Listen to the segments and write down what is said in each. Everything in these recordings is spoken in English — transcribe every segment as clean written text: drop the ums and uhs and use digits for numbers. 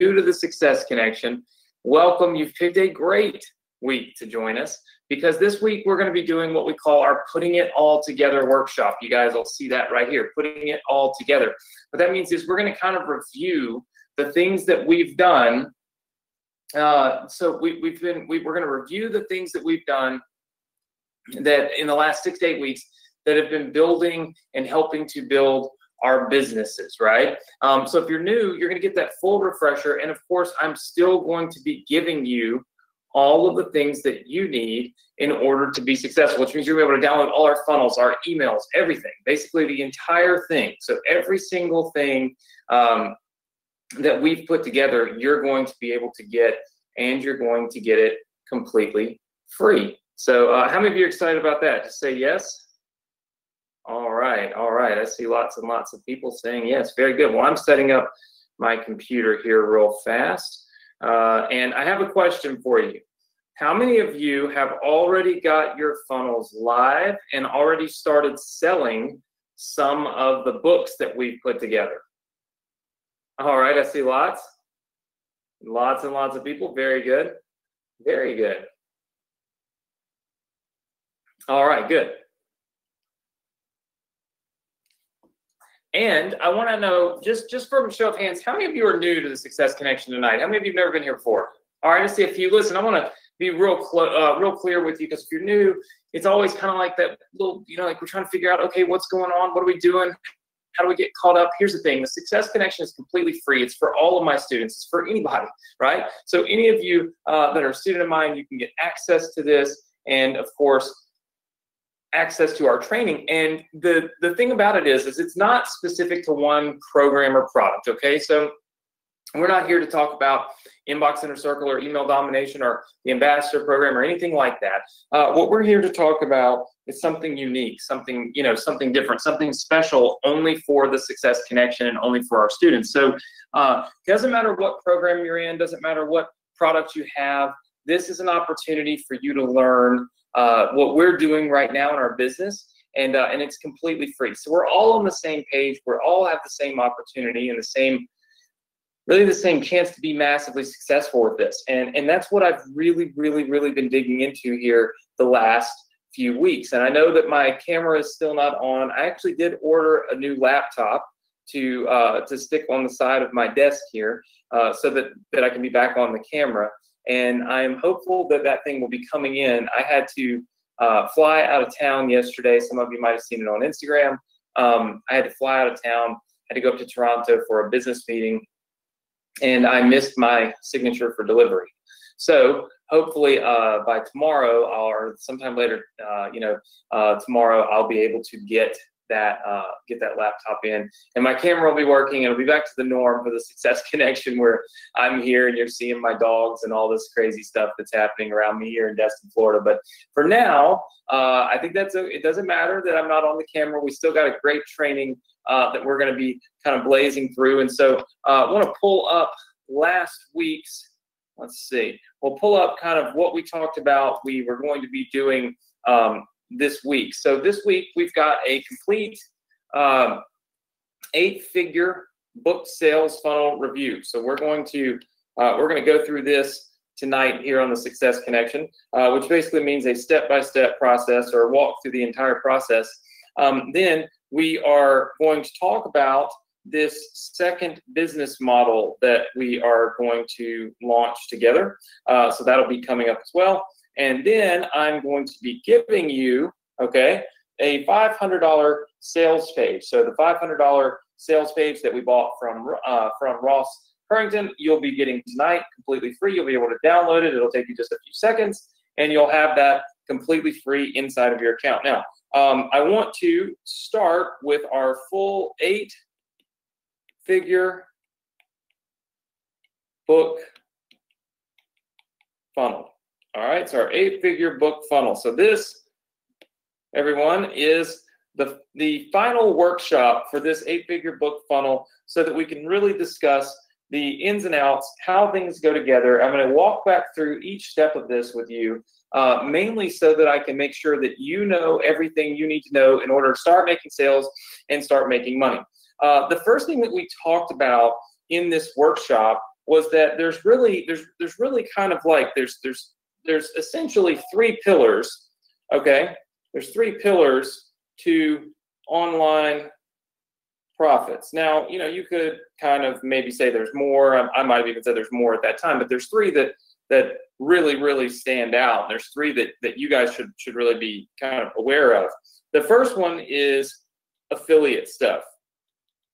new to the Success Connection, welcome. You've picked a great week to join us because this week we're going to be doing what we call our Putting It All Together workshop. You guys will see that right here, Putting It All Together. What that means is we're going to kind of review the things that we've done. So we're going to review the things that we've done that in the last 6 to 8 weeks that have been building and helping to build our businesses, right? So if you're new, you're going to get that full refresher. And of course, I'm still going to be giving you all of the things that you need in order to be successful, which means you're going to be able to download all our funnels, our emails, everything, basically the entire thing. So every single thing that we've put together, you're going to be able to get, and you're going to get it completely free. So how many of you are excited about that? Just say yes. All right, all right. I see lots and lots of people saying yes. Very good. Well, I'm setting up my computer here real fast. And I have a question for you. How many of you have already got your funnels live and already started selling some of the books that we've put together? All right, I see lots. Lots and lots of people. Very good. Very good. All right, good. And I want to know, just from a show of hands, how many of you are new to the Success Connection tonight? How many of you have never been here before? All right, I see a few. Listen, I want to be real clear with you, because if you're new, it's always kind of like that little, like we're trying to figure out, okay, what's going on? What are we doing? How do we get caught up? Here's the thing. The Success Connection is completely free. It's for all of my students. It's for anybody, right? So any of you that are a student of mine, you can get access to this. And of course, access to our training. And the thing about it is it's not specific to one program or product, okay? So we're not here to talk about Inbox Inner Circle or email domination or the ambassador program or anything like that. What we're here to talk about is something unique, something, something different, something special only for the Success Connection and only for our students. So it doesn't matter what program you're in, doesn't matter what product you have, this is an opportunity for you to learn what we're doing right now in our business, and it's completely free. So we're all on the same page. We all have the same opportunity and really the same chance to be massively successful with this. And that's what I've really been digging into here the last few weeks. And I know that my camera is still not on. I actually did order a new laptop to stick on the side of my desk here so that I can be back on the camera. And I'm hopeful that that thing will be coming in. I had to fly out of town yesterday. Some of you might have seen it on Instagram. I had to fly out of town, had to go up to Toronto for a business meeting, and I missed my signature for delivery. So hopefully by tomorrow or sometime later, tomorrow I'll be able to get that laptop in, and my camera will be working. It'll be back to the norm for the Success Connection, where I'm here and you're seeing my dogs and all this crazy stuff that's happening around me here in Destin, Florida. But for now, I think it doesn't matter that I'm not on the camera. We still got a great training that we're going to be kind of blazing through. And so I want to pull up last week's, let's see, we'll pull up kind of what we talked about we were going to be doing this week. So this week we've got a complete 8-figure book sales funnel review. So we're going to go through this tonight here on the Success Connection, which basically means a step-by-step process, or walk through the entire process. Then we are going to talk about this second business model that we are going to launch together. So that'll be coming up as well. And then I'm going to be giving you, okay, a $500 sales page. So the $500 sales page that we bought from Ross Currington, you'll be getting tonight completely free. You'll be able to download it. It'll take you just a few seconds, and you'll have that completely free inside of your account. Now, I want to start with our full 8-figure book funnel. All right, so our 8-figure book funnel. So this, everyone, is the final workshop for this 8-figure book funnel, so that we can really discuss the ins and outs, how things go together. I'm going to walk back through each step of this with you, mainly so that I can make sure that you know everything you need to know in order to start making sales and start making money. The first thing that we talked about in this workshop was that there's really kind of like there's essentially three pillars. Okay, there's three pillars to online profits. Now, you could kind of maybe say there's more. I might have even said there's more at that time, but there's three that really stand out. And there's three that you guys should really be kind of aware of. The first one is affiliate stuff.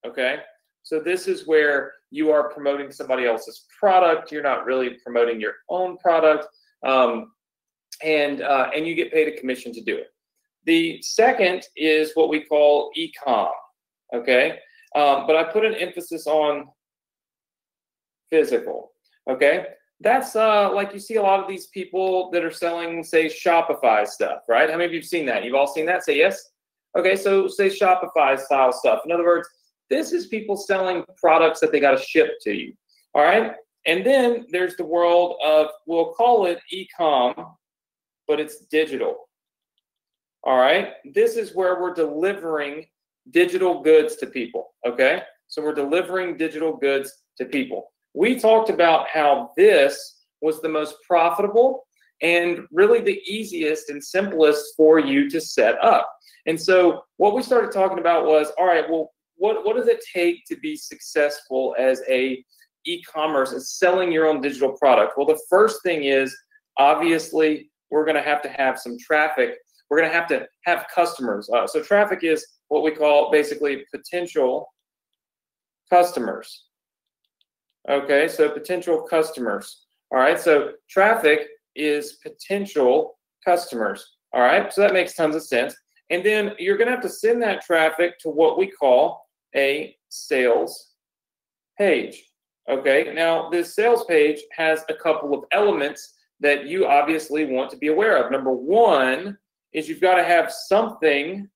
Okay, so this is where you are promoting somebody else's product. You're not really promoting your own product, and you get paid a commission to do it. The second is what we call e-com. Okay, but I put an emphasis on physical. Okay, that's like you see a lot of these people that are selling, say, Shopify stuff, right? How many of you have seen that? You've all seen that? Say yes. Okay, so say Shopify style stuff. In other words, this is people selling products that they got to ship to you. All right, and then there's the world of, we'll call it e-com, but it's digital. All right, this is where we're delivering digital goods to people. Okay, so we're delivering digital goods to people. We talked about how this was the most profitable and really the easiest and simplest for you to set up. And so what we started talking about was, all right, well, what does it take to be successful as a e-commerce, as selling your own digital product? Well, the first thing is, obviously, we're going to have some traffic. We're going to have customers. So traffic is what we call basically potential customers. Okay, so potential customers. All right, so traffic is potential customers. All right, so that makes tons of sense. And then you're going to have to send that traffic to what we call a sales page. Okay, now this sales page has a couple of elements that you obviously want to be aware of. Number one is you've got to have something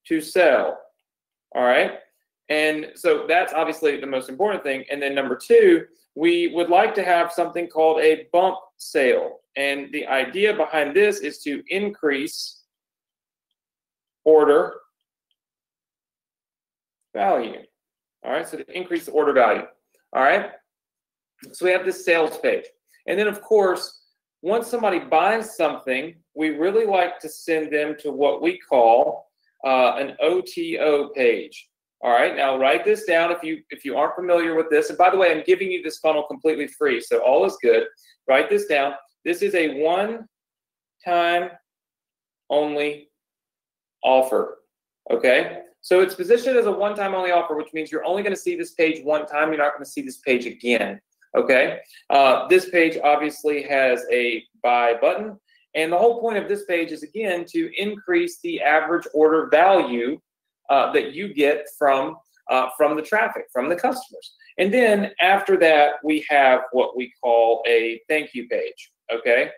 to sell. All right, and so that's obviously the most important thing. And then number two, we would like to have something called a bump sale. And the idea behind this is to increase order value. All right, so to increase the order value. All right, so we have this sales page. And then, of course, once somebody buys something, we really like to send them to what we call an OTO page. All right, now write this down if you aren't familiar with this. And by the way, I'm giving you this funnel completely free, so all is good. Write this down. This is a one-time only offer. Okay, so it's positioned as a one-time only offer, which means you're only going to see this page one time. You're not going to see this page again. Okay, this page obviously has a buy button, and the whole point of this page is, again, to increase the average order value that you get from the traffic, from the customers. And then after that, we have what we call a thank you page. Okay,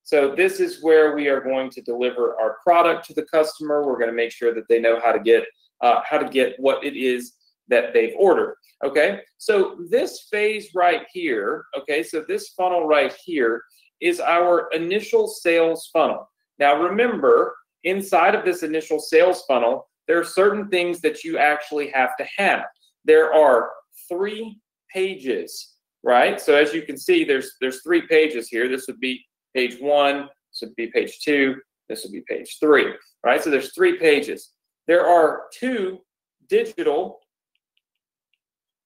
so this is where we are going to deliver our product to the customer. We're going to make sure that they know how to get what it is that they've ordered. Okay, so this phase right here, okay, so this funnel right here is our initial sales funnel. Now remember, inside of this initial sales funnel, there are certain things that you actually have to have. There are 3 pages, right? So as you can see, there's 3 pages here. This would be page 1, this would be page 2, this would be page 3, right? So there's 3 pages. There are 2 digital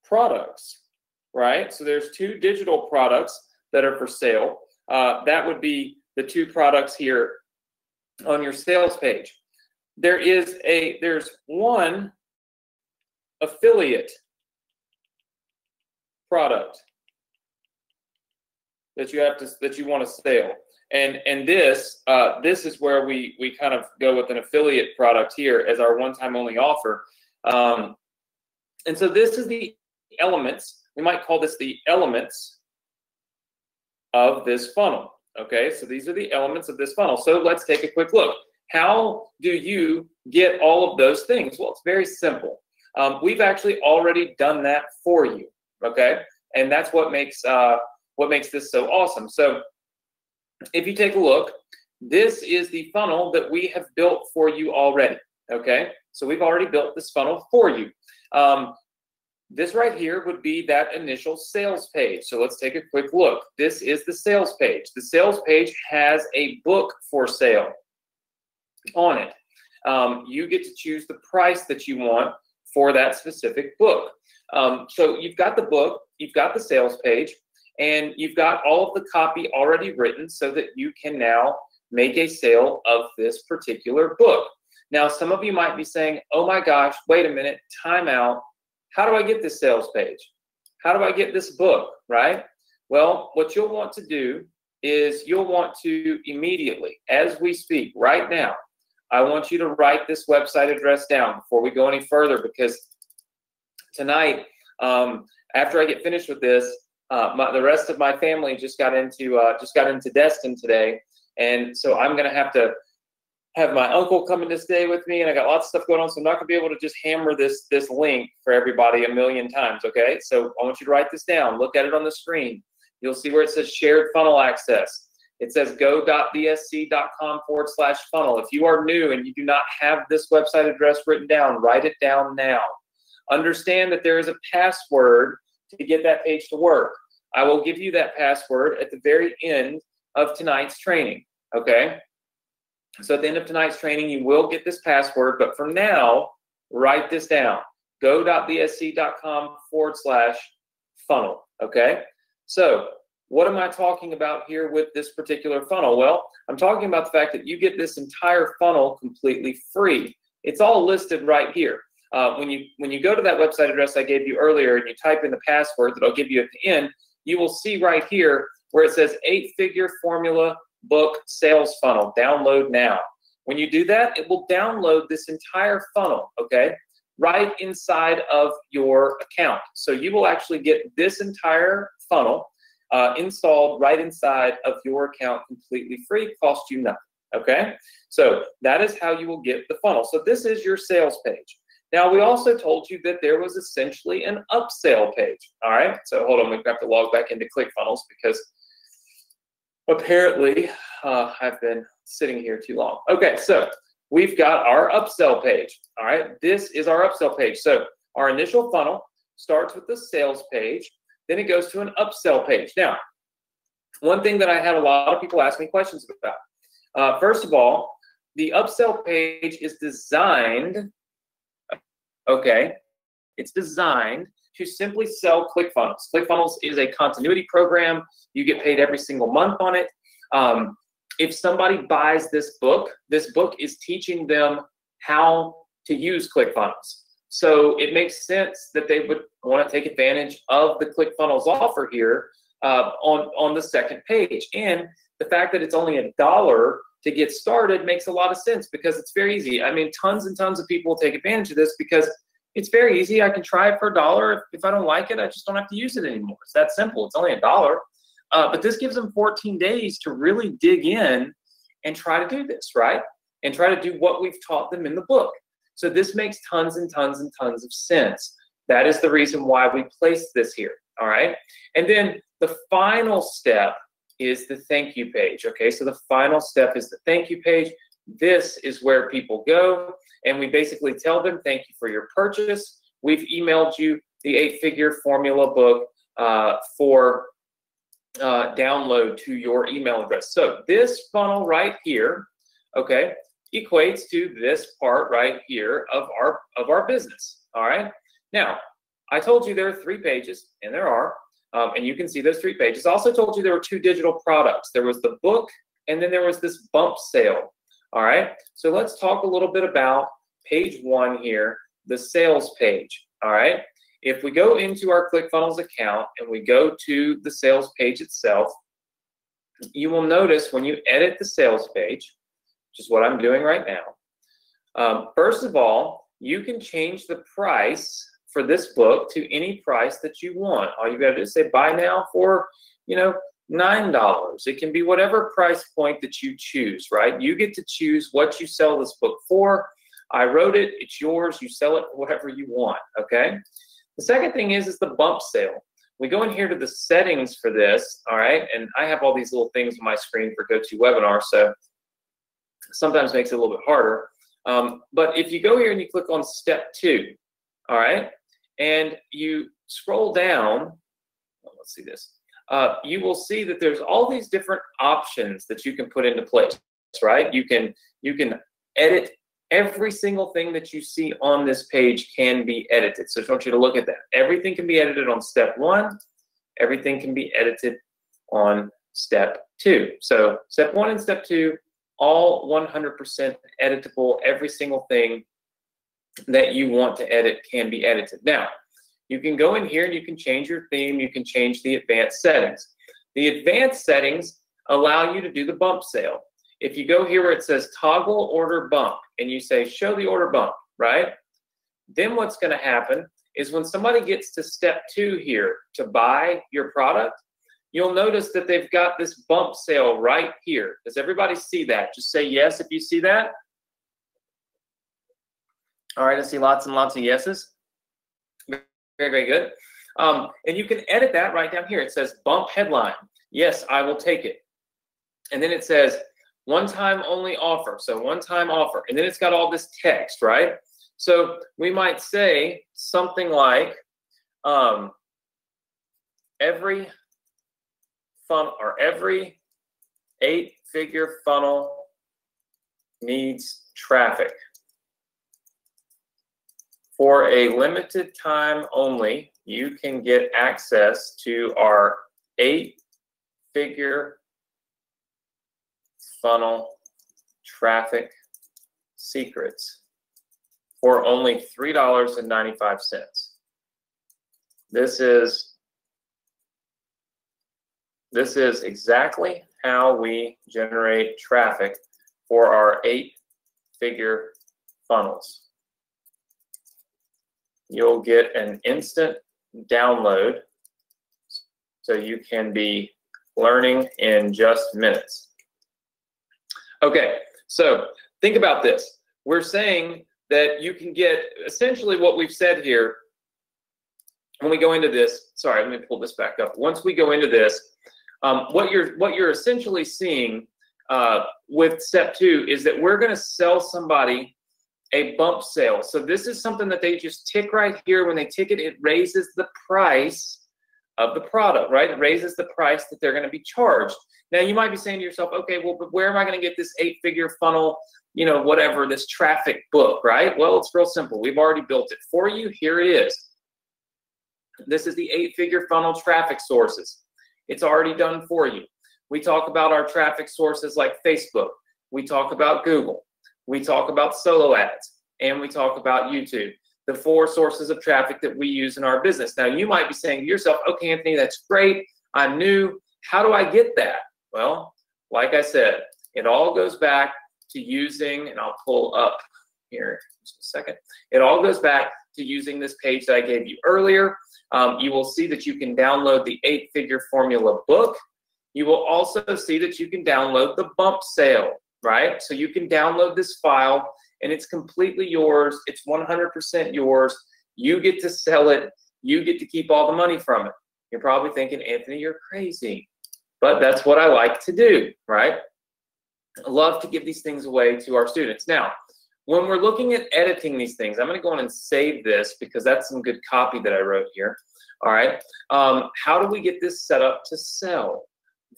products, right? So there's 2 digital products that are for sale. That would be the 2 products here on your sales page. There's one affiliate product that you want to sell, and this is where we kind of go with an affiliate product here as our one-time only offer, and so this is the elements. We might call this the elements of this funnel. Okay, so these are the elements of this funnel. So let's take a quick look. How do you get all of those things? Well, it's very simple. We've actually already done that for you. Okay, and that's what makes this so awesome. So if you take a look, this is the funnel that we have built for you already. Okay, so we've already built this funnel for you. this right here would be that initial sales page. So let's take a quick look. This is the sales page. The sales page has a book for sale on it. You get to choose the price that you want for that specific book. So you've got the book, you've got the sales page, and you've got all of the copy already written so that you can now make a sale of this particular book. Now, some of you might be saying, oh my gosh, wait a minute, time out. How do I get this sales page? How do I get this book, right? Well, what you'll want to do is you'll want to immediately, as we speak right now, I want you to write this website address down before we go any further, because tonight, after I get finished with this, the rest of my family just got into Destin today, and so I'm going to have my uncle coming to stay with me, and I got lots of stuff going on, so I'm not going to be able to just hammer this link for everybody a million times, okay? So I want you to write this down. Look at it on the screen. You'll see where it says shared funnel access. It says go.bsc.com/funnel. If you are new and you do not have this website address written down, write it down now. Understand that there is a password to get that page to work. I will give you that password at the very end of tonight's training, okay? So at the end of tonight's training, you will get this password, but for now, write this down. go.bsc.com/funnel, okay? So what am I talking about here with this particular funnel? Well, I'm talking about the fact that you get this entire funnel completely free. It's all listed right here. When you go to that website address I gave you earlier and you type in the password that I'll give you at the end, you will see right here where it says 8-figure formula book sales funnel, download now. When you do that, it will download this entire funnel, okay, right inside of your account. So you will actually get this entire funnel installed right inside of your account completely free, cost you nothing, okay? So that is how you will get the funnel. So this is your sales page. Now, we also told you that there was essentially an upsell page, all right? So hold on, we have to log back into ClickFunnels because apparently I've been sitting here too long. Okay, so we've got our upsell page, all right? This is our upsell page. So our initial funnel starts with the sales page, then it goes to an upsell page. Now, one thing that I had a lot of people ask me questions about. First of all, the upsell page is designed, okay, it's designed to simply sell ClickFunnels. ClickFunnels is a continuity program. You get paid every single month on it. If somebody buys this book is teaching them how to use ClickFunnels. So it makes sense that they would want to take advantage of the ClickFunnels offer here on the second page. And the fact that it's only $1 to get started makes a lot of sense because it's very easy. I mean, tons and tons of people will take advantage of this because it's very easy. I can try it for $1. If I don't like it, I just don't have to use it anymore. It's that simple. It's only $1. But this gives them 14 days to really dig in and try to do this, right? And try to do what we've taught them in the book. So this makes tons and tons and tons of sense. That is the reason why we placed this here, all right? And then the final step is the thank you page, okay? So the final step is the thank you page. This is where people go, and we basically tell them, thank you for your purchase. We've emailed you the 8-figure formula book for download to your email address. So this funnel right here, okay, equates to this part right here of our business, all right? Now, I told you there are 3 pages, and there are, and you can see those 3 pages. I also told you there were 2 digital products. There was the book, and then there was this bump sale, all right? So let's talk a little bit about page 1 here, the sales page, all right? If we go into our ClickFunnels account and we go to the sales page itself, you will notice when you edit the sales page, which is what I'm doing right now, first of all, you can change the price for this book to any price that you want. All you got to do is say buy now for, $9. It can be whatever price point that you choose, right? You get to choose what you sell this book for. I wrote it, it's yours, you sell it for whatever you want, okay? The second thing is the bump sale. We go in here to the settings for this, all right? And I have all these little things on my screen for GoToWebinar, so sometimes makes it a little bit harder. But if you go here and you click on step 2, all right? and you scroll down, let's see this, you will see that there's all these different options that you can put into place, right? You can edit every single thing that you see on this page can be edited. So I just want you to look at that. Everything can be edited on step 1. Everything can be edited on step 2. So step 1 and step 2, all 100% editable. Every single thing that you want to edit can be edited. Now, you can go in here and you can change your theme. You can change the advanced settings. The advanced settings allow you to do the bump sale. If you go here where it says toggle order bump and you say show the order bump, right? Then what's going to happen is when somebody gets to step 2 here to buy your product, you'll notice that they've got this bump sale right here. Does everybody see that? Just say yes if you see that. All right, I see lots and lots of yeses. Very, very good. And you can edit that right down here. It says bump headline. Yes, I will take it. And then it says one-time only offer. So one-time offer. And then it's got all this text, right? So we might say something like every funnel or every 8-figure funnel needs traffic. For a limited time only, you can get access to our 8-figure funnel traffic secrets for only $3.95. This is exactly how we generate traffic for our 8-figure funnels. You'll get an instant download, so you can be learning in just minutes. Okay, so think about this. We're saying that you can get essentially what we've said here when we go into this. Sorry, let me pull this back up. Once we go into this, what you're essentially seeing with step 2 is that we're going to sell somebody a bump sale. So this is something that they just tick right here. When they tick it, it raises the price of the product, right? It raises the price that they're going to be charged. Now you might be saying to yourself, okay, well, but where am I going to get this 8-figure funnel, you know, whatever, this traffic book, right? Well, it's real simple. We've already built it for you. Here it is. This is the 8-figure funnel traffic sources. It's already done for you. We talk about our traffic sources like Facebook. We talk about Google. We talk about solo ads, and we talk about YouTube, the 4 sources of traffic that we use in our business. Now, you might be saying to yourself, okay, Anthony, that's great. I'm new. How do I get that? Well, like I said, it all goes back to using, and I'll pull up here in just a second. It all goes back to using this page that I gave you earlier. You will see that you can download the 8-figure formula book. You will also see that you can download the bump sale, right? So you can download this file and it's completely yours. It's 100% yours. You get to sell it. You get to keep all the money from it. You're probably thinking, Anthony, you're crazy. But that's what I like to do, right? I love to give these things away to our students. Now, when we're looking at editing these things, I'm going to go on and save this because that's some good copy that I wrote here. All right. How do we get this set up to sell?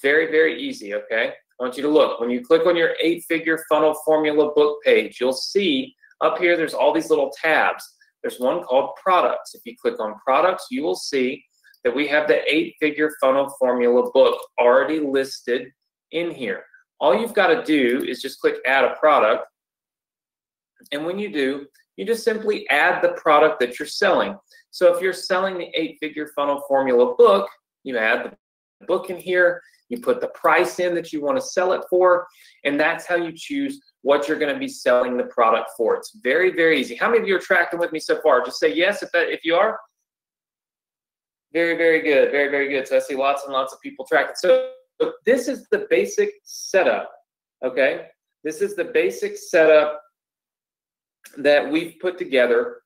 Very, very easy, okay? I want you to look. When you click on your 8-figure funnel formula book page, you'll see up here there's all these little tabs. There's one called products. If you click on products, you will see that we have the 8-figure funnel formula book already listed in here. All you've got to do is just click add a product. And when you do, you just simply add the product that you're selling. So if you're selling the 8-figure funnel formula book, you add the book in here. You put the price in that you want to sell it for, and that's how you choose what you're going to be selling the product for. It's very, very easy. How many of you are tracking with me so far? Just say yes if you are. Very, very good. Very, very good. So I see lots and lots of people tracking. So this is the basic setup, okay? This is the basic setup that we've put together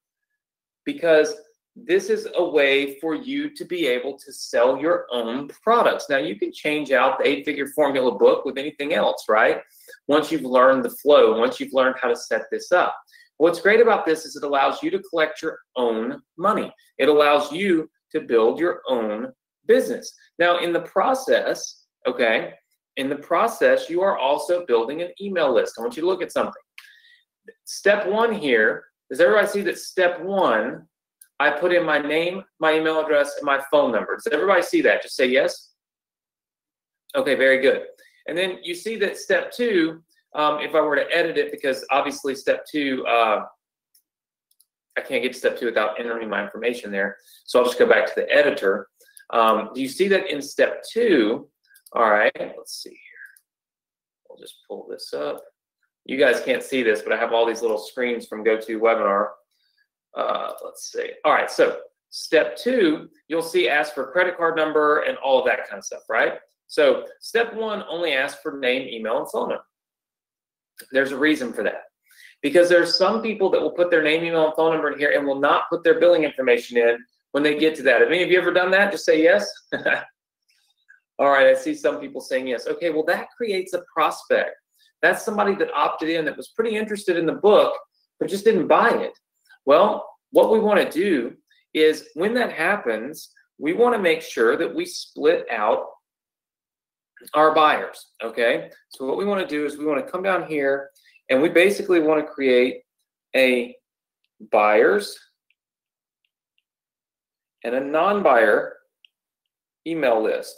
because this is a way for you to be able to sell your own products. Now, you can change out the 8-figure formula book with anything else, right? Once you've learned the flow, once you've learned how to set this up. What's great about this is it allows you to collect your own money. It allows you to build your own business. Now, in the process, okay, in the process, you are also building an email list. I want you to look at something. Step one here, does everybody see that step one, I put in my name, my email address, and my phone number? Does everybody see that? Just say yes. Okay, very good. And then you see that step two, if I were to edit it, because obviously step two, I can't get to step two without entering my information there. So I'll just go back to the editor. Do you see that in step two? All right, let's see here. We'll just pull this up. You guys can't see this, but I have all these little screens from GoToWebinar. Let's see. All right, so step two, you'll see ask for credit card number and all of that kind of stuff, right? So step one only asks for name, email, and phone number. There's a reason for that. Because there's some people that will put their name, email, and phone number in here and will not put their billing information in when they get to that. Have any of you ever done that? Just say yes. All right, I see some people saying yes. Okay, well, that creates a prospect. That's somebody that opted in that was pretty interested in the book, but just didn't buy it. Well, what we want to do is when that happens, we want to make sure that we split out our buyers, okay? So what we want to do is we want to come down here and we basically want to create a buyers and a non-buyer email list,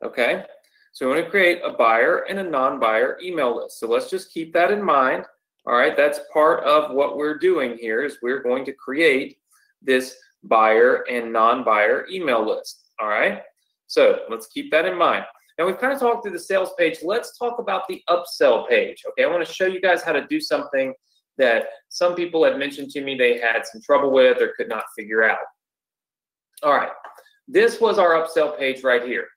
okay? So we want to create a buyer and a non-buyer email list. So let's just keep that in mind. All right, that's part of what we're doing here is we're going to create this buyer and non-buyer email list. All right, so let's keep that in mind. Now we've kind of talked through the sales page. Let's talk about the upsell page. Okay, I want to show you guys how to do something that some people had mentioned to me they had some trouble with or could not figure out. All right, this was our upsell page right here.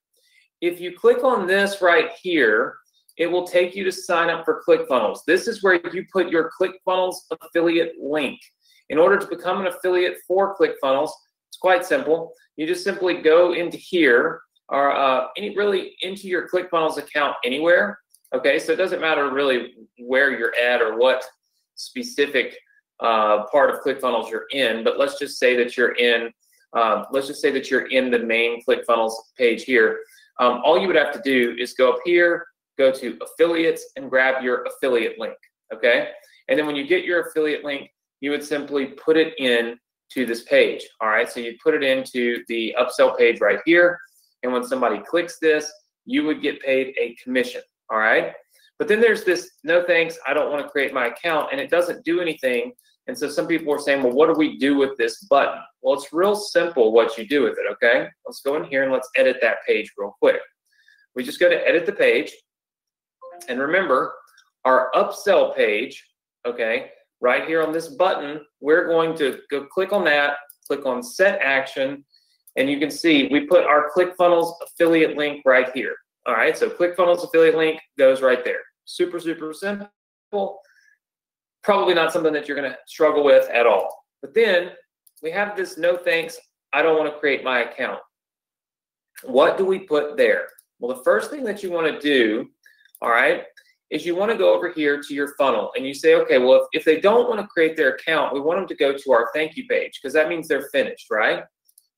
If you click on this right here, it will take you to sign up for ClickFunnels. This is where you put your ClickFunnels affiliate link. In order to become an affiliate for ClickFunnels, it's quite simple. You just simply go into here or really into your ClickFunnels account anywhere. Okay, so it doesn't matter really where you're at or what specific part of ClickFunnels you're in, but let's just say that you're in the main ClickFunnels page here. All you would have to do is go up here, go to affiliates, and grab your affiliate link, okay? And then when you get your affiliate link, you would simply put it in to this page, all right? So you put it into the upsell page right here, and when somebody clicks this, you would get paid a commission, all right? But then there's this, no thanks, I don't want to create my account, and it doesn't do anything. And so some people are saying, well, what do we do with this button? Well, it's real simple what you do with it, okay? Let's go in here and let's edit that page real quick. We just go to edit the page. And remember, our upsell page, okay, right here on this button, we're going to go click on that, click on set action, and you can see we put our ClickFunnels affiliate link right here. All right, so ClickFunnels affiliate link goes right there. Super, super simple. Probably not something that you're going to struggle with at all. But then we have this no thanks, I don't want to create my account. What do we put there? Well, the first thing that you want to do, all right, is you want to go over here to your funnel and you say, okay, well, if they don't want to create their account, we want them to go to our thank you page because that means they're finished, right?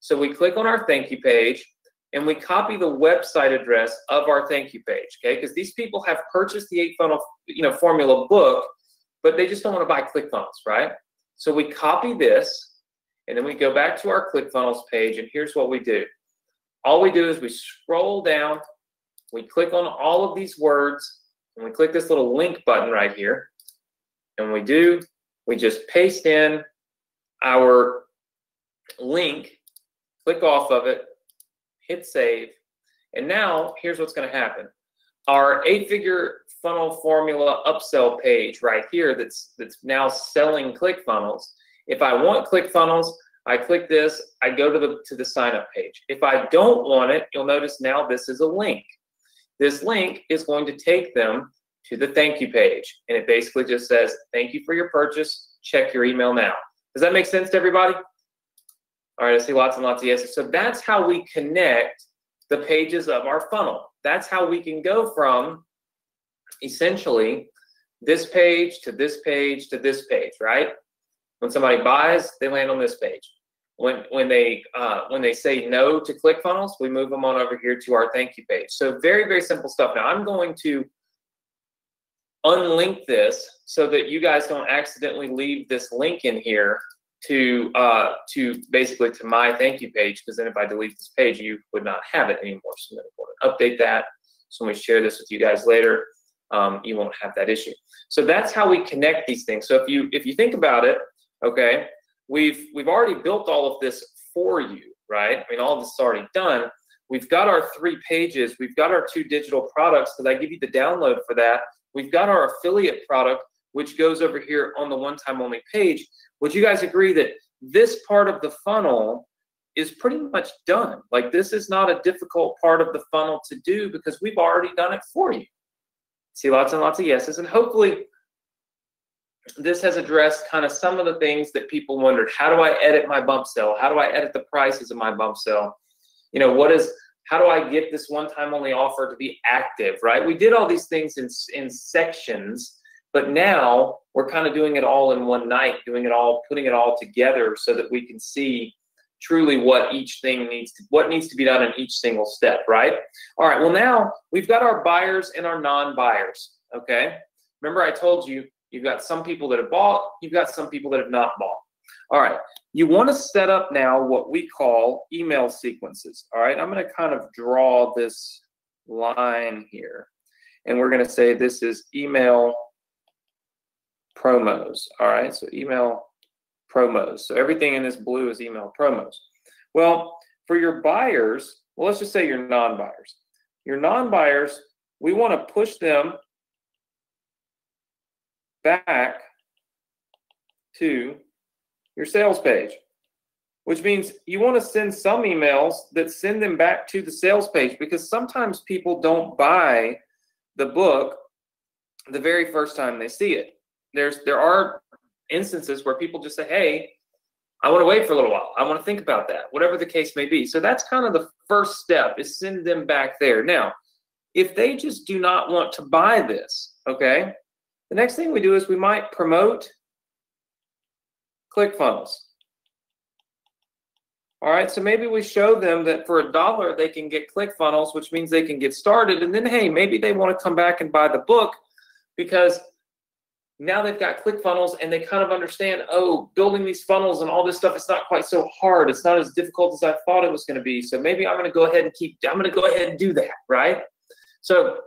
So we click on our thank you page and we copy the website address of our thank you page, okay? Because these people have purchased the 8-funnel, formula book, but they just don't want to buy ClickFunnels, right? So we copy this and then we go back to our ClickFunnels page and here's what we do. All we do is we scroll down, we click on all of these words, and we click this little link button right here. And we just paste in our link, click off of it, hit save. And now here's what's going to happen. Our 8-figure funnel formula upsell page right here that's now selling ClickFunnels. If I want ClickFunnels, I click this, I go to the sign up page. If I don't want it, you'll notice now this is a link. This link is going to take them to the thank you page. And it basically just says, thank you for your purchase, check your email now. Does that make sense to everybody? All right, I see lots and lots of yeses. So that's how we connect the pages of our funnel. That's how we can go from essentially this page to this page to this page, right? When somebody buys, they land on this page. When they say no to ClickFunnels, we move them on over here to our thank you page. So very, very simple stuff. Now I'm going to unlink this so that you guys don't accidentally leave this link in here to basically to my thank you page, because then if I delete this page, you would not have it anymore. So I'm going to update that. So when we share this with you guys later, you won't have that issue. So that's how we connect these things. So if you think about it, okay, we've already built all of this for you, right? I mean, all of this is already done. We've got our 3 pages. We've got our 2 digital products because I give you the download for that. We've got our affiliate product, which goes over here on the one-time only page. Would you guys agree that this part of the funnel is pretty much done? Like, this is not a difficult part of the funnel to do because we've already done it for you. See lots and lots of yeses, and hopefully this has addressed kind of some of the things that people wondered. How do I edit my bump sell? How do I edit the prices of my bump sell? You know, how do I get this one-time only offer to be active, right? We did all these things in sections, but now we're kind of doing it all in one night, putting it all together so that we can see truly what each thing needs to be done in each single step, right? All right, well now we've got our buyers and our non-buyers, okay? Remember I told you, you've got some people that have bought, you've got some people that have not bought. All right, you want to set up now what we call email sequences, all right? I'm going to kind of draw this line here, and we're going to say this is email promos, all right? So email promos. So everything in this blue is email promos. Well, for your buyers, well, let's just say your non-buyers. Your non-buyers, we want to push them back to your sales page, which means you want to send some emails that send them back to the sales page, because sometimes people don't buy the book the very first time they see it. There are instances where people just say, hey, I want to wait for a little while. I want to think about that, whatever the case may be. So that's kind of the first step, is send them back there. Now, if they just do not want to buy this, okay, the next thing we do is we might promote ClickFunnels. All right, so maybe we show them that for $1 they can get ClickFunnels, which means they can get started, and then, hey, maybe they want to come back and buy the book because now they've got ClickFunnels and they kind of understand, oh, building these funnels and all this stuff, it's not quite so hard. It's not as difficult as I thought it was going to be. So maybe I'm going to go ahead and do that, right? So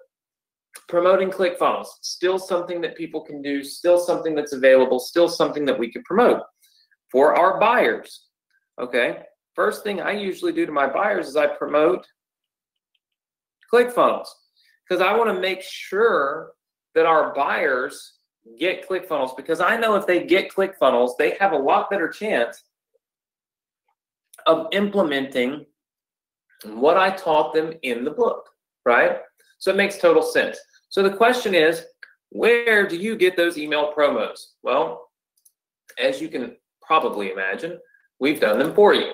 promoting ClickFunnels, still something that people can do, still something that's available, still something that we can promote. For our buyers, okay, first thing I usually do to my buyers is I promote ClickFunnels, because I want to make sure that our buyers get ClickFunnels, because I know if they get ClickFunnels, they have a lot better chance of implementing what I taught them in the book, right? So it makes total sense. So the question is, where do you get those email promos? Well, as you can probably imagine, we've done them for you.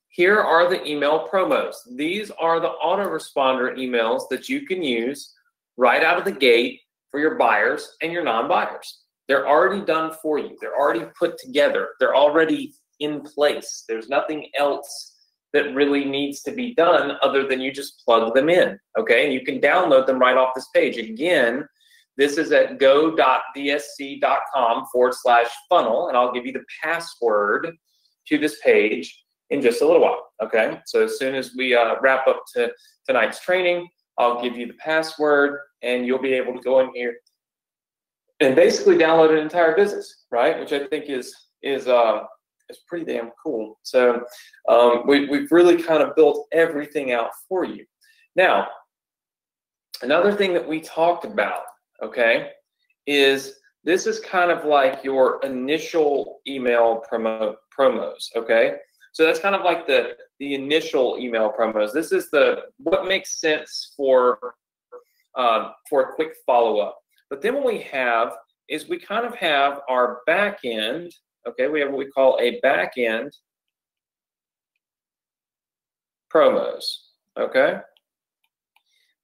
Here are the email promos. These are the autoresponder emails that you can use right out of the gate for your buyers and your non-buyers. They're already done for you. They're already put together. They're already in place. There's nothing else that really needs to be done other than you just plug them in, okay? And you can download them right off this page. Again, this is at go.dsc.com/funnel, and I'll give you the password to this page in just a little while, okay? So as soon as we wrap up tonight's training, I'll give you the password, and you'll be able to go in here and basically download an entire business, right? Which I think is pretty damn cool. So we've really kind of built everything out for you. Now, another thing that we talked about, okay, is this is kind of like your initial email promos, okay? So that's kind of like the initial email promos. This is what makes sense for a quick follow-up. But then what we have is we kind of have our back end, okay? We have what we call a back end promos, okay?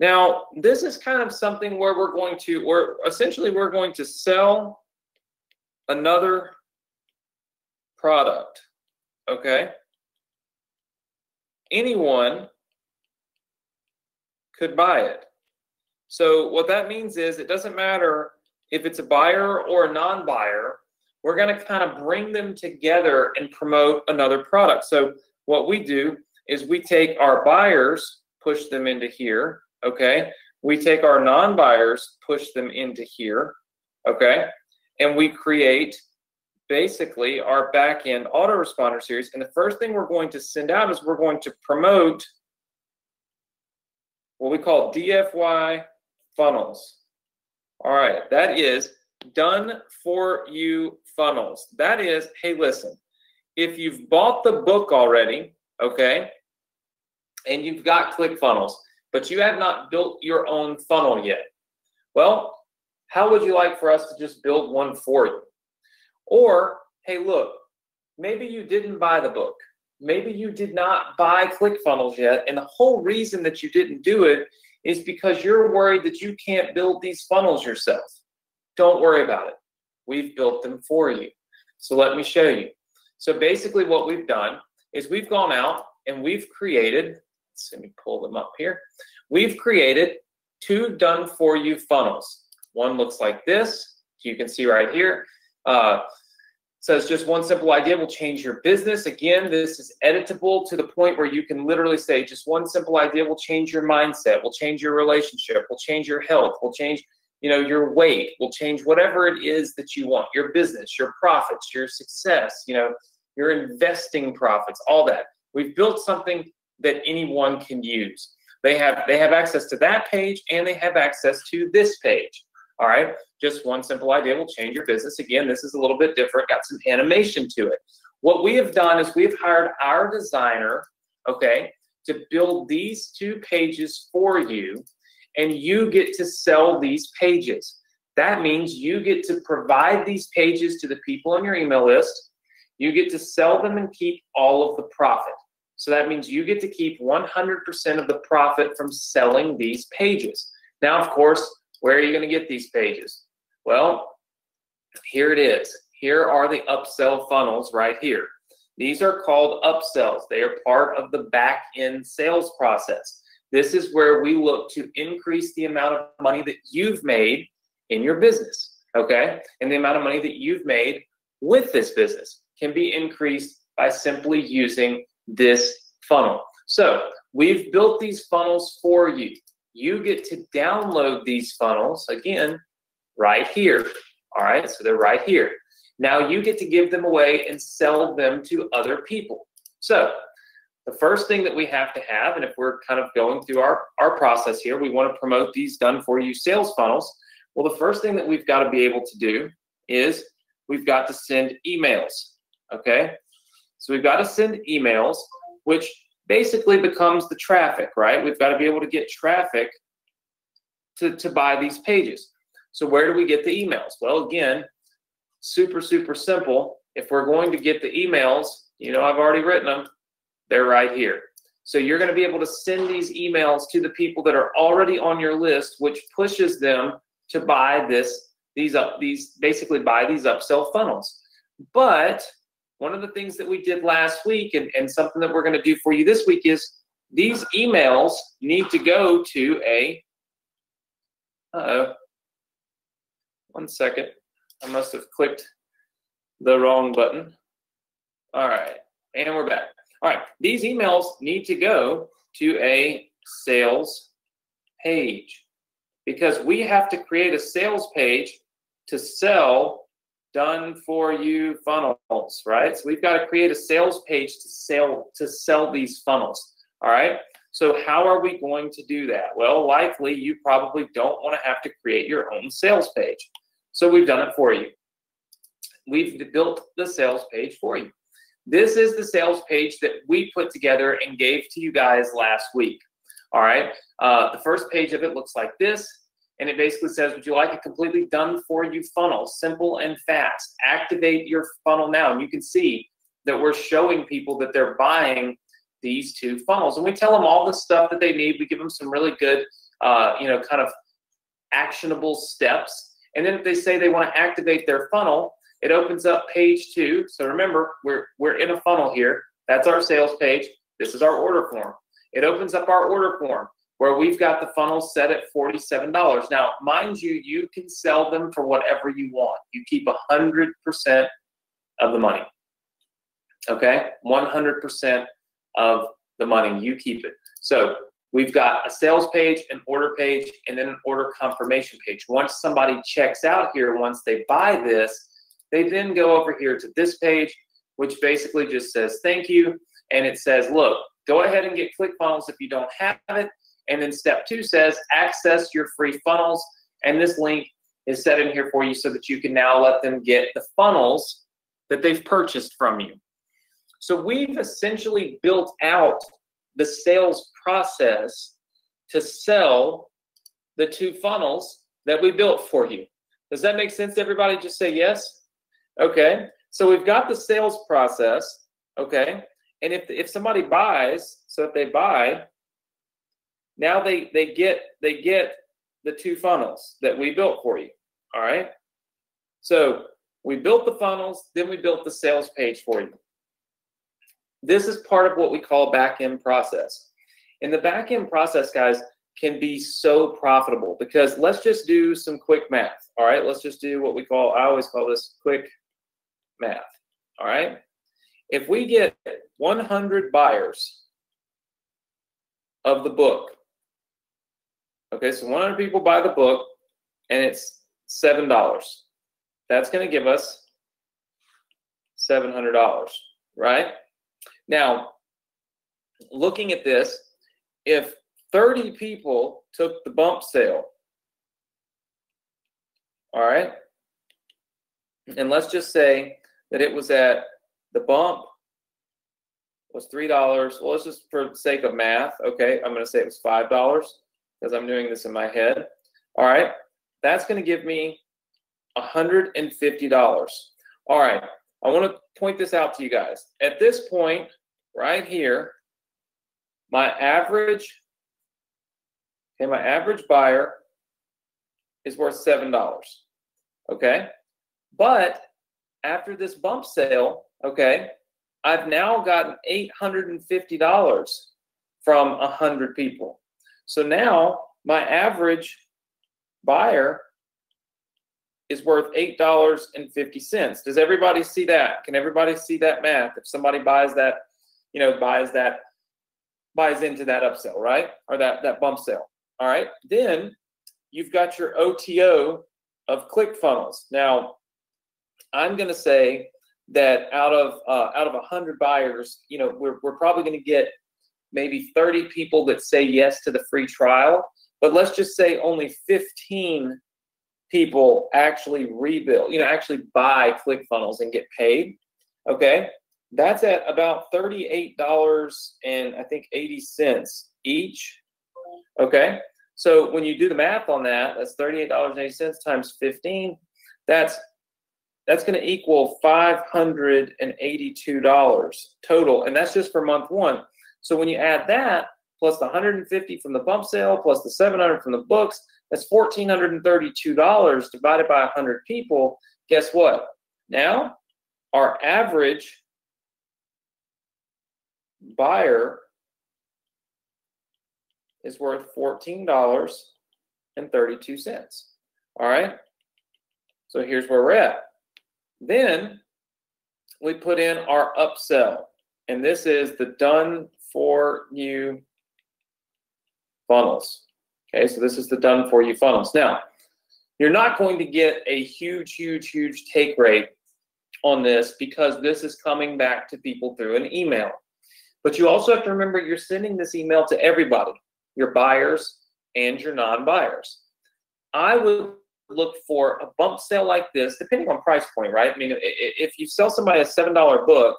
Now, this is kind of something where we're going to sell another product, okay? Anyone could buy it. So what that means is it doesn't matter if it's a buyer or a non-buyer, we're going to kind of bring them together and promote another product. So what we do is we take our buyers, push them into here, okay? We take our non-buyers, push them into here, okay? And we create basically our back-end autoresponder series. And the first thing we're going to send out is we're going to promote what we call DFY funnels. All right, that is done for you funnels. That is, hey, listen, if you've bought the book already, okay, and you've got ClickFunnels, but you have not built your own funnel yet, well, how would you like for us to just build one for you? Or, hey, look, maybe you didn't buy the book. Maybe you did not buy ClickFunnels yet, and the whole reason that you didn't do it is because you're worried that you can't build these funnels yourself. Don't worry about it. We've built them for you. So let me show you. So basically what we've done is we've gone out and we've created, let me pull them up here. We've created 2 done-for-you funnels. One looks like this. You can see right here. Says just one simple idea will change your business. Again, this is editable to the point where you can literally say just one simple idea will change your mindset, will change your relationship, will change your health, will change, you know, your weight, will change whatever it is that you want, your business, your profits, your success, you know, your investing profits, all that. We've built something that anyone can use. They have access to that page and they have access to this page. All right, just one simple idea will change your business. Again, this is a little bit different, got some animation to it. What we have done is we've hired our designer, okay, to build these 2 pages for you, and you get to sell these pages. That means you get to provide these pages to the people on your email list. You get to sell them and keep all of the profit. So that means you get to keep 100% of the profit from selling these pages. Now, of course, where are you going to get these pages? Well, here it is. Here are the upsell funnels right here. These are called upsells. They are part of the back-end sales process. This is where we look to increase the amount of money that you've made in your business, okay? And the amount of money that you've made with this business can be increased by simply using this funnel. So we've built these funnels for you. You get to download these funnels, again, right here. All right, so they're right here. Now you get to give them away and sell them to other people. So the first thing that we have to have, and if we're kind of going through our process here, we want to promote these done-for-you sales funnels. Well, the first thing that we've got to be able to do is we've got to send emails, okay? So we've got to send emails, which basically becomes the traffic, right? We've got to be able to get traffic to buy these pages. So where do we get the emails? Well, again, super, super simple. If we're going to get the emails, you know, I've already written them. They're right here. So you're going to be able to send these emails to the people that are already on your list, which pushes them to buy basically buy these upsell funnels. But one of the things that we did last week and something that we're going to do for you this week is these emails need to go to a, one second. I must have clicked the wrong button. All right, and we're back. All right, these emails need to go to a sales page because we have to create a sales page to sell done-for-you funnels, right? So we've got to create a sales page to sell these funnels, all right? So how are we going to do that? Well, likely you probably don't want to have to create your own sales page. So we've done it for you. We've built the sales page for you. This is the sales page that we put together and gave to you guys last week, all right? The first page of it looks like this. And it basically says, would you like a completely done-for-you funnel, simple and fast? Activate your funnel now. And you can see that we're showing people that they're buying these 2 funnels. And we tell them all the stuff that they need. We give them some really good kind of actionable steps. And then if they say they want to activate their funnel, it opens up page 2. So remember, we're in a funnel here. That's our sales page. This is our order form. It opens up our order form where we've got the funnel set at $47. Now, mind you, you can sell them for whatever you want. You keep 100% of the money. Okay? 100% of the money, you keep it. So we've got a sales page, an order page, and then an order confirmation page. Once somebody checks out here, once they buy this, they then go over here to this page, which basically just says thank you. And it says, look, go ahead and get ClickFunnels if you don't have it. And then step 2 says access your free funnels. And this link is set in here for you so that you can now let them get the funnels that they've purchased from you. So we've essentially built out the sales process to sell the 2 funnels that we built for you. Does that make sense to everybody? Just say yes. Okay. So we've got the sales process. Okay. And if somebody buys, so if they buy, now they get the 2 funnels that we built for you. All right. So we built the funnels, then we built the sales page for you. This is part of what we call back-end process. And the back-end process, guys, can be so profitable because let's just do some quick math. All right. Let's just do what we call, I always call this quick math. All right. If we get 100 buyers of the book, okay, so 100 people buy the book and it's $7. That's going to give us $700, right? Now, looking at this, if 30 people took the bump sale, all right, and let's just say that it was at the bump was $3. Well, let's just, for the sake of math, okay, I'm going to say it was $5 because I'm doing this in my head. All right, that's going to give me $150. All right, I want to point this out to you guys. At this point, right here, my average buyer is worth $7. Okay, but after this bump sale, okay, I've now gotten $850 from 100 people. So now my average buyer is worth $8.50. Does everybody see that? Can everybody see that math? If somebody buys that, buys into that upsell, right? Or that bump sale. All right. Then you've got your OTO of ClickFunnels. Now, I'm going to say that out of 100 buyers, we're probably going to get maybe 30 people that say yes to the free trial. But let's just say only 15 people actually rebuild, actually buy ClickFunnels and get paid. Okay, that's at about $38.80 each. Okay, so when you do the math on that, that's $38.80 times 15. That's going to equal $582 total, and that's just for month 1. So when you add that plus the 150 from the bump sale plus the 700 from the books, that's $1,432 divided by 100 people. Guess what? Now our average buyer is worth $14.32. All right. So here's where we're at. Then we put in our upsell, and this is the done for you funnels. Okay, so this is the done for you funnels. Now, you're not going to get a huge take rate on this because this is coming back to people through an email. But you also have to remember you're sending this email to everybody, your buyers and your non-buyers. I would look for a bump sale like this, depending on price point, right? I mean, if you sell somebody a $7 book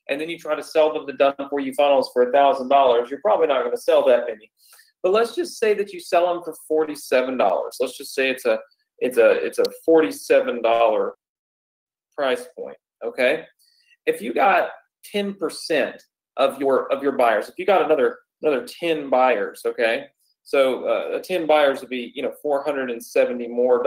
and then you try to sell them the done for you funnels for $1,000, you're probably not going to sell that many. But let's just say that you sell them for $47. Let's just say it's a $47 price point. Okay, if you got 10% of your buyers, if you got another 10 buyers, okay, So 10 buyers would be, $470 more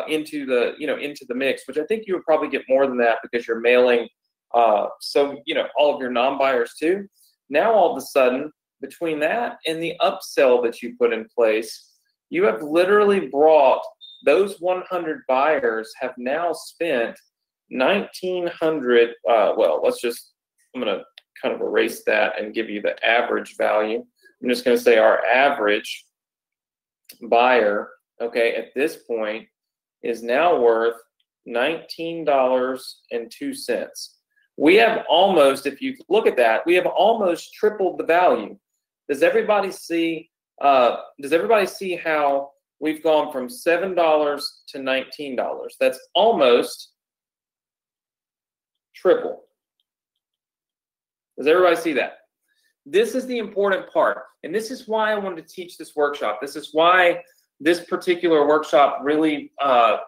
into the mix, which I think you would probably get more than that because you're mailing all of your non-buyers too. Now all of a sudden, between that and the upsell that you put in place, you have literally brought those 100 buyers have now spent $1,900. I'm going to kind of erase that and give you the average value. I'm just going to say our average buyer, okay, at this point is now worth $19.02. We have almost, if you look at that, we have almost tripled the value. Does everybody see how we've gone from $7 to $19? That's almost triple. Does everybody see that? This is the important part, and this is why I wanted to teach this workshop. This is why this particular workshop really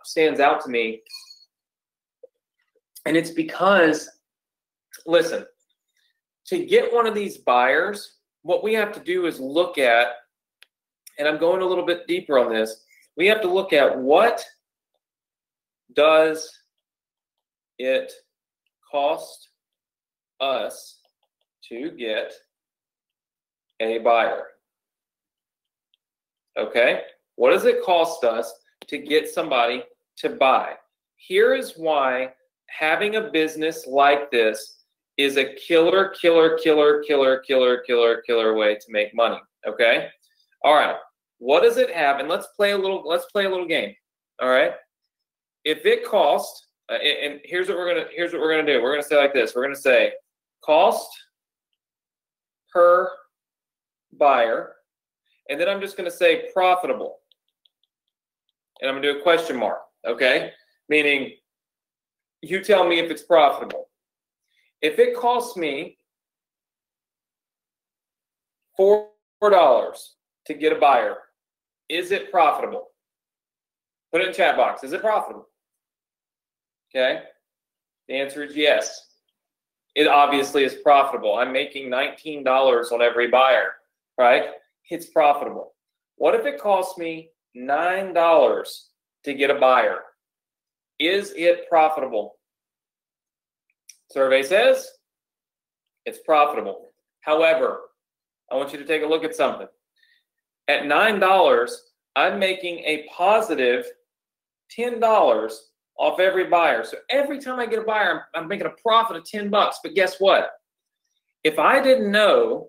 stands out to me, and it's because, listen, to get one of these buyers, what we have to do is look at, and I'm going a little bit deeper on this, we have to look at what does it cost us to get a buyer. Okay, what does it cost us to get somebody to buy? Here is why having a business like this is a killer way to make money. Okay, all right, what does it have? And let's play a little game. All right, if it costs, and here's what we're gonna do. We're gonna say like this. We're gonna say cost per buyer, and then I'm just going to say profitable, and I'm going to do a question mark, okay? Meaning, you tell me if it's profitable. If it costs me $4 to get a buyer, is it profitable? Put it in the chat box. Is it profitable? Okay? The answer is yes. It obviously is profitable. I'm making $19 on every buyer, right? It's profitable. What if it costs me $9 to get a buyer? Is it profitable? Survey says it's profitable. However, I want you to take a look at something. At $9, I'm making a positive $10 off every buyer. So every time I get a buyer, I'm making a profit of $10. But guess what? If I didn't know,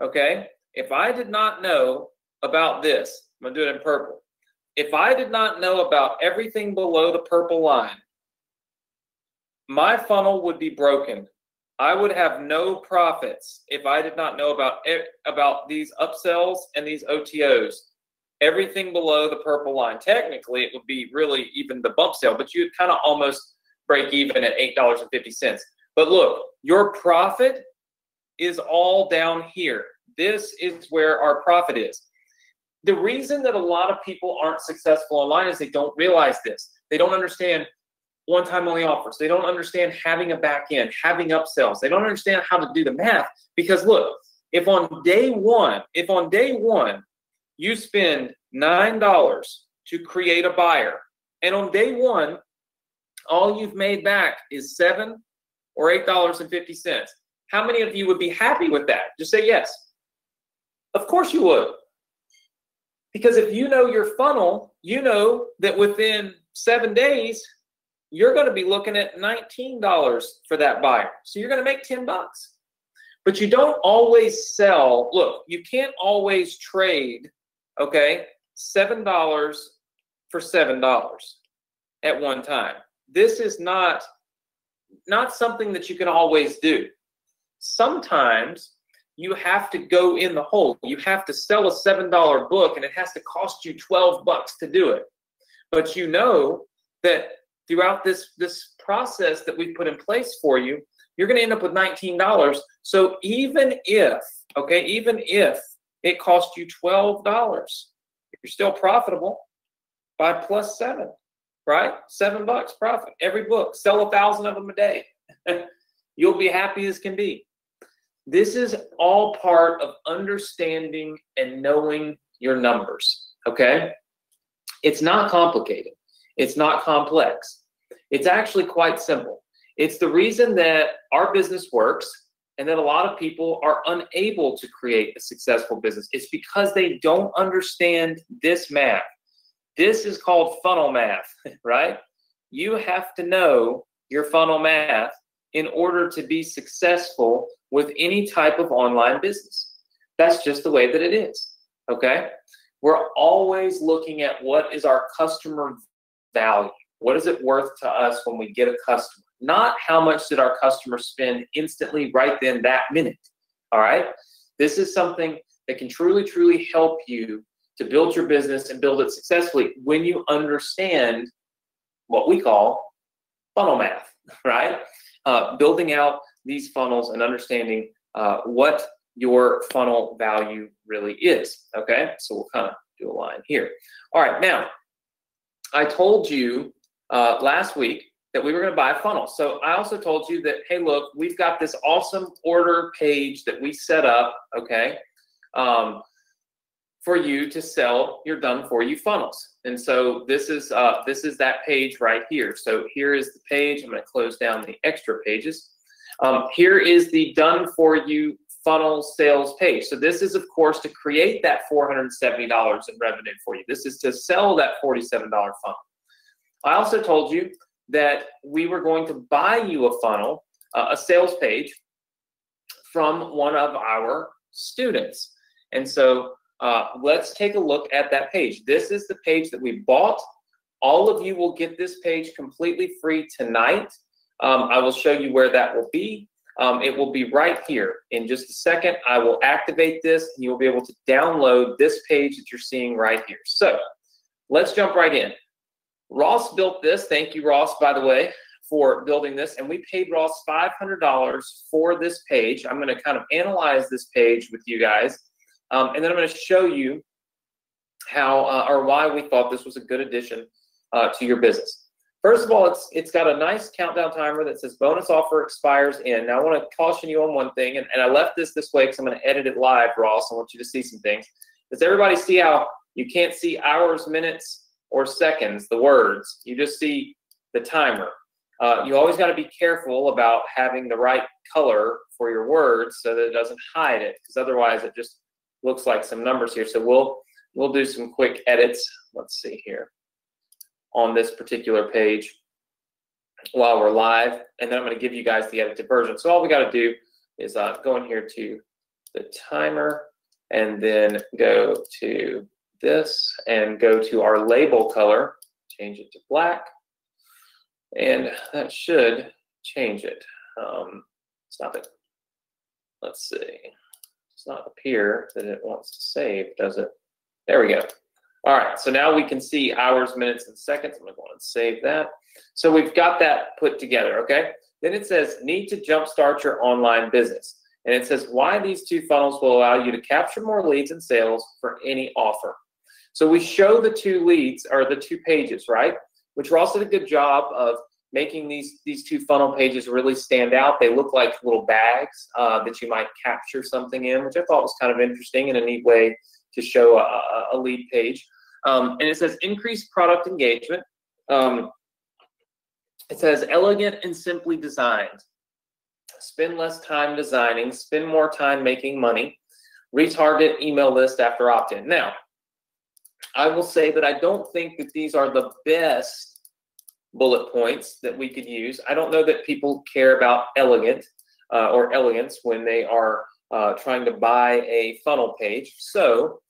okay, if I did not know about this, I'm going to do it in purple. If I did not know about everything below the purple line, my funnel would be broken. I would have no profits if I did not know about these upsells and these OTOs. Everything below the purple line. Technically, it would be really even the bump sale, but you'd kind of almost break even at $8.50. But look, your profit is all down here. This is where our profit is. The reason that a lot of people aren't successful online is they don't realize this. They don't understand one-time only offers. They don't understand having a back end, having upsells. They don't understand how to do the math, because look, if on day one you spend $9 to create a buyer, and on day one, all you've made back is $7 or $8.50. How many of you would be happy with that? Just say yes. Of course you would. Because if you know your funnel, you know that within 7 days, you're going to be looking at $19 for that buyer. So you're going to make $10. But you don't always sell. Look, you can't always trade, okay, $7 for $7 at one time. This is not something that you can always do. Sometimes you have to go in the hole. You have to sell a $7 book, and it has to cost you $12 to do it. But you know that throughout this process that we've put in place for you, you're going to end up with $19. So even if it costs you $12, you're still profitable by plus 7, right? $7 profit every book. Sell 1,000 of them a day. You'll be happy as can be. This is all part of understanding and knowing your numbers, okay? It's not complicated. It's not complex. It's actually quite simple. It's the reason that our business works and that a lot of people are unable to create a successful business. It's because they don't understand this math. This is called funnel math, right? You have to know your funnel math in order to be successful with any type of online business. That's just the way that it is, okay? We're always looking at what is our customer value. What is it worth to us when we get a customer? Not how much did our customer spend instantly right then that minute, all right? This is something that can truly, truly help you to build your business and build it successfully when you understand what we call funnel math, right? Building out these funnels and understanding what your funnel value really is, okay? So we'll kind of do a line here. All right, now, I told you last week that we were going to buy a funnel. So I also told you that, hey, look, we've got this awesome order page that we set up, okay, for you to sell your done-for-you funnels. And so this is that page right here. So here is the page. I'm going to close down the extra pages. Here is the done-for-you funnel sales page. So this is, of course, to create that $470 in revenue for you. This is to sell that $47 funnel. I also told you that we were going to buy you a funnel, a sales page from one of our students. And so let's take a look at that page. This is the page that we bought. All of you will get this page completely free tonight. I will show you where that will be. It will be right here. In just a second, I will activate this and you will be able to download this page that you're seeing right here. So let's jump right in. Ross built this. Thank you, Ross, by the way, for building this. And we paid Ross $500 for this page. I'm going to kind of analyze this page with you guys. And then I'm going to show you how or why we thought this was a good addition to your business. First of all, it's got a nice countdown timer that says bonus offer expires in. Now, I want to caution you on one thing, and I left this way because I'm going to edit it live, Ross. I want you to see some things. Does everybody see how you can't see hours, minutes, or seconds, the words? You just see the timer. You always got to be careful about having the right color for your words so that it doesn't hide it, because otherwise it just looks like some numbers here. So we'll do some quick edits. Let's see here on this particular page while we're live, and then I'm going to give you guys the edited version. So all we got to do is go in here to the timer and then go to this and go to our label color, change it to black, and that should change it. Stop it. Let's see. It's not appear that it wants to save, does it? There we go. All right, so now we can see hours, minutes, and seconds. I'm going to go and save that. So we've got that put together, okay? Then it says, need to jumpstart your online business. And it says, why these two funnels will allow you to capture more leads and sales for any offer. So we show the two leads, or the two pages, right? Which Ross did a good job of making these two funnel pages really stand out. They look like little bags that you might capture something in, which I thought was kind of interesting and a neat way to show a lead page. And it says increase product engagement. It says elegant and simply designed. Spend less time designing, spend more time making money. Retarget email list after opt-in. Now, I will say that I don't think that these are the best bullet points that we could use. I don't know that people care about elegant or elegance when they are trying to buy a funnel page. So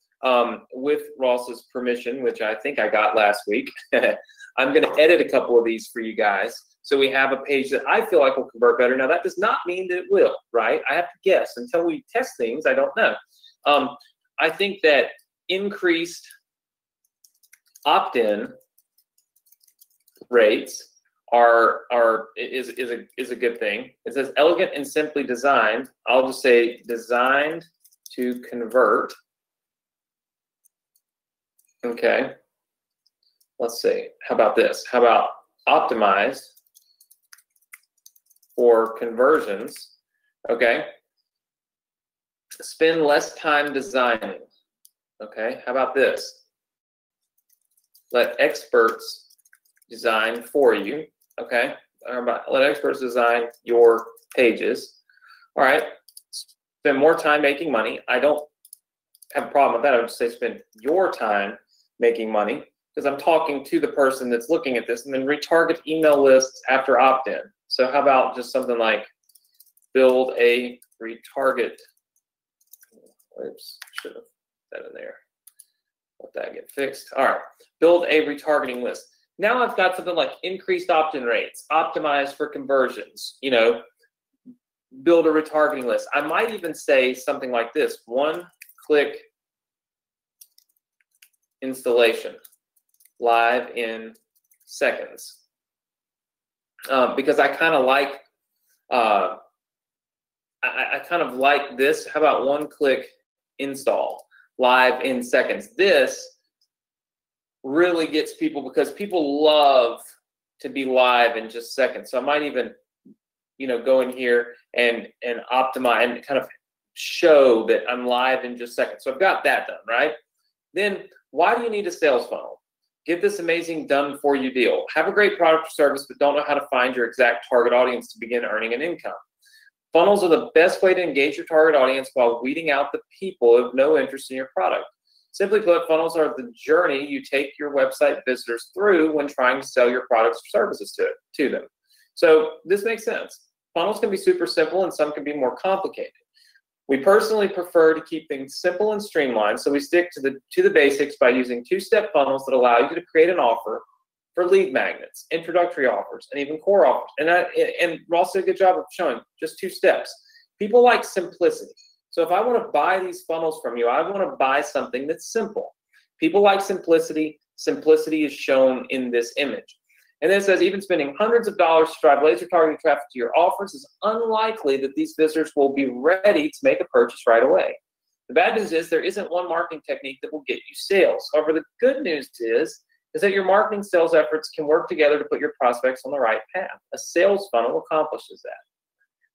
with Ross's permission, which I think I got last week, I'm going to edit a couple of these for you guys. So we have a page that I feel like will convert better. Now, that does not mean that it will, right? I have to guess. Until we test things, I don't know. I think that increased opt-in rates is a good thing. It says elegant and simply designed. I'll just say designed to convert. Okay. Let's see. How about this? How about optimized for conversions? Okay. Spend less time designing. Okay, how about this? Let experts design for you. Okay, let experts design your pages. All right, spend more time making money. I don't have a problem with that. I would just say spend your time making money, because I'm talking to the person that's looking at this, and then retarget email lists after opt-in. So how about just something like build a retarget. Oops, should have put that in there. Let that get fixed. All right, build a retargeting list. Now I've got something like increased opt-in rates, optimized for conversions, you know, build a retargeting list. I might even say something like this: one-click installation, live in seconds. Because I kind of like, I kind of like this. How about one-click install, live in seconds? This really gets people, because people love to be live in just seconds. So I might even, you know, go in here and optimize and kind of show that I'm live in just seconds. So I've got that done, right? Then why do you need a sales funnel? Get this amazing done for you deal. Have a great product or service, but don't know how to find your exact target audience to begin earning an income. Funnels are the best way to engage your target audience while weeding out the people who have no interest in your product. Simply put, funnels are the journey you take your website visitors through when trying to sell your products or services to them. So this makes sense. Funnels can be super simple and some can be more complicated. We personally prefer to keep things simple and streamlined, so we stick to the basics by using two-step funnels that allow you to create an offer for lead magnets, introductory offers, and even core offers. And Ross did a good job of showing just 2 steps. People like simplicity. So if I want to buy these funnels from you, I want to buy something that's simple. People like simplicity. Simplicity is shown in this image. And then it says, even spending hundreds of dollars to drive laser targeted traffic to your offers is unlikely that these visitors will be ready to make a purchase right away. The bad news is there isn't one marketing technique that will get you sales. However, the good news is that your marketing sales efforts can work together to put your prospects on the right path. A sales funnel accomplishes that.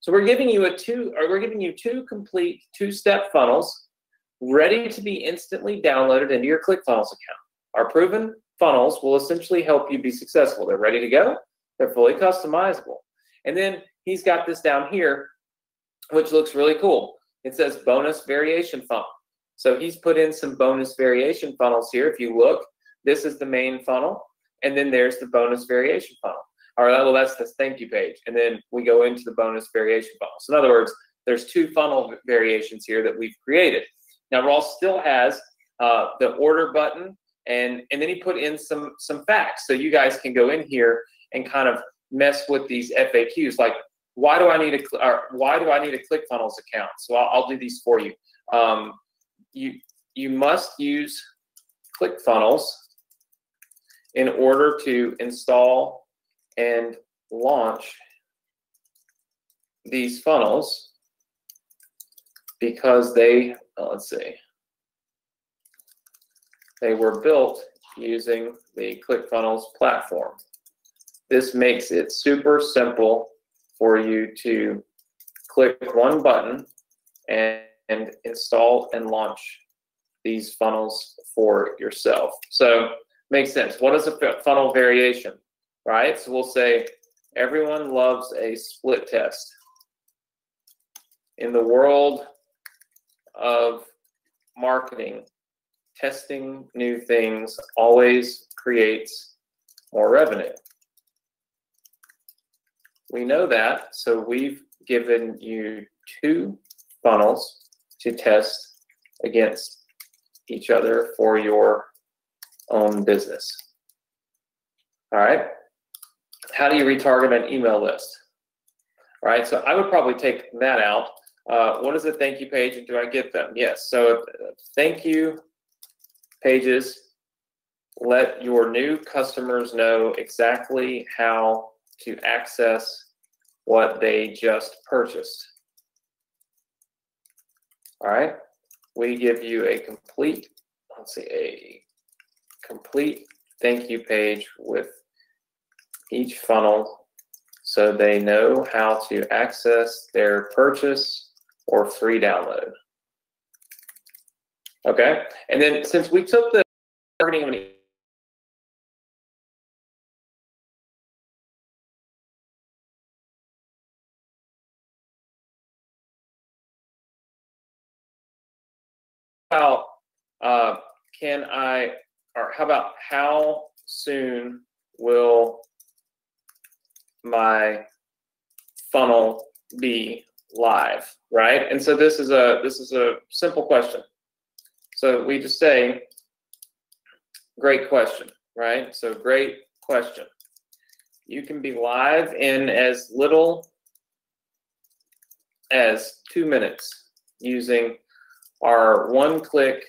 So we're giving you two complete 2-step funnels ready to be instantly downloaded into your ClickFunnels account. Our proven funnels will essentially help you be successful. They're ready to go. They're fully customizable. And then he's got this down here, which looks really cool. It says bonus variation funnel. So he's put in some bonus variation funnels here. If you look, this is the main funnel, and then there's the bonus variation funnel. All right, well, that's the thank you page. And then we go into the bonus variation funnel. So in other words, there's 2 funnel variations here that we've created. Now, Ross still has the order button, and then he put in some facts. So you guys can go in here and kind of mess with these FAQs, like why do I need a ClickFunnels account? So I'll do these for you. You must use ClickFunnels in order to install and launch these funnels, because they, let's see, they were built using the ClickFunnels platform. This makes it super simple for you to click one button and install and launch these funnels for yourself. So makes sense. What is a funnel variation, right? So we'll say everyone loves a split test. In the world of marketing, testing new things always creates more revenue. We know that, so we've given you 2 funnels to test against each other for your own business. All right. How do you retarget an email list? All right, so I would probably take that out. What is a thank you page, and do I get them? Yes, so thank you pages let your new customers know exactly how to access what they just purchased. All right, we give you a complete, let's see, a complete thank you page with each funnel so they know how to access their purchase or free download. Okay, and then since we took the targeting of an how can I, or how about how soon will my funnel be live, right? And so this is a simple question. So we just say, great question, right? So great question. You can be live in as little as 2 minutes using our one-click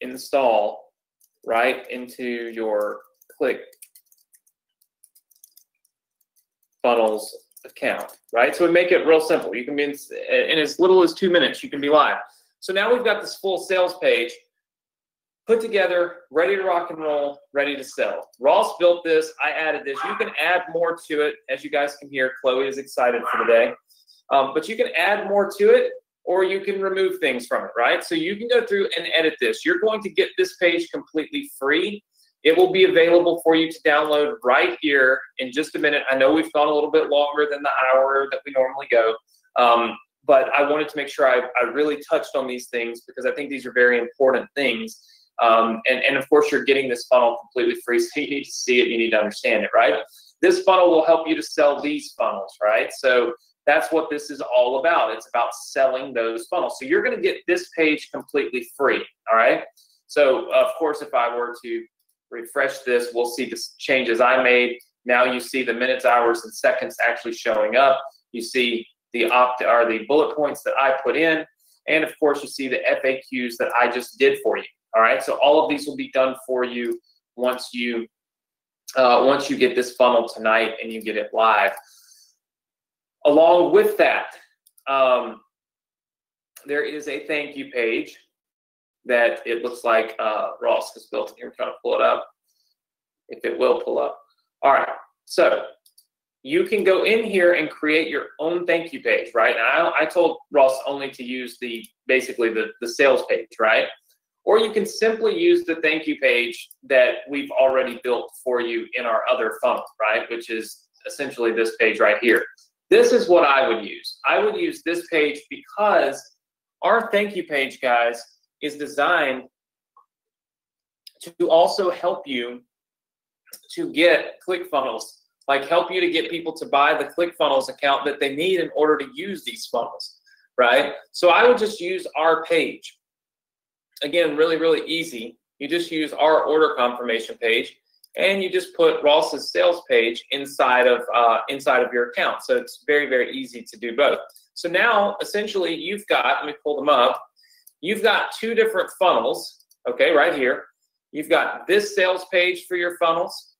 install right into your ClickFunnels account, right? So we make it real simple. You can be in as little as 2 minutes, you can be live. So now we've got this full sales page put together, ready to rock and roll, ready to sell. Ross built this, I added this. You can add more to it. As you guys can hear, Chloe is excited for today. But you can add more to it, or you can remove things from it, right? So you can go through and edit this. You're going to get this page completely free. It will be available for you to download right here in just a minute. I know we've gone a little bit longer than the hour that we normally go, but I wanted to make sure I really touched on these things because I think these are very important things. And of course, you're getting this funnel completely free, so you need to see it, you need to understand it, right? This funnel will help you to sell these funnels, right? So that's what this is all about. It's about selling those funnels. So you're going to get this page completely free, all right? So, of course, if I were to refresh this, we'll see the changes I made. Now you see the minutes, hours, and seconds actually showing up. You see the bullet points that I put in. And, of course, you see the FAQs that I just did for you, all right? So all of these will be done for you once you get this funnel tonight and you get it live. Along with that, there is a thank you page that it looks like Ross has built here. I'm trying to pull it up, if it will pull up. All right, so you can go in here and create your own thank you page, right? And I told Ross only to use basically the sales page, right? Or you can simply use the thank you page that we've already built for you in our other funnel, right? Which is essentially this page right here. This is what I would use. I would use this page because our thank you page, guys, is designed to also help you to get ClickFunnels, like help you to get people to buy the ClickFunnels account that they need in order to use these funnels, right? So I would just use our page. Again, really, really easy. You just use our order confirmation page, and you just put Ross's sales page inside of your account. So it's very, very easy to do both. So now, essentially, you've got, let me pull them up. You've got two different funnels, okay, right here. You've got this sales page for your funnels,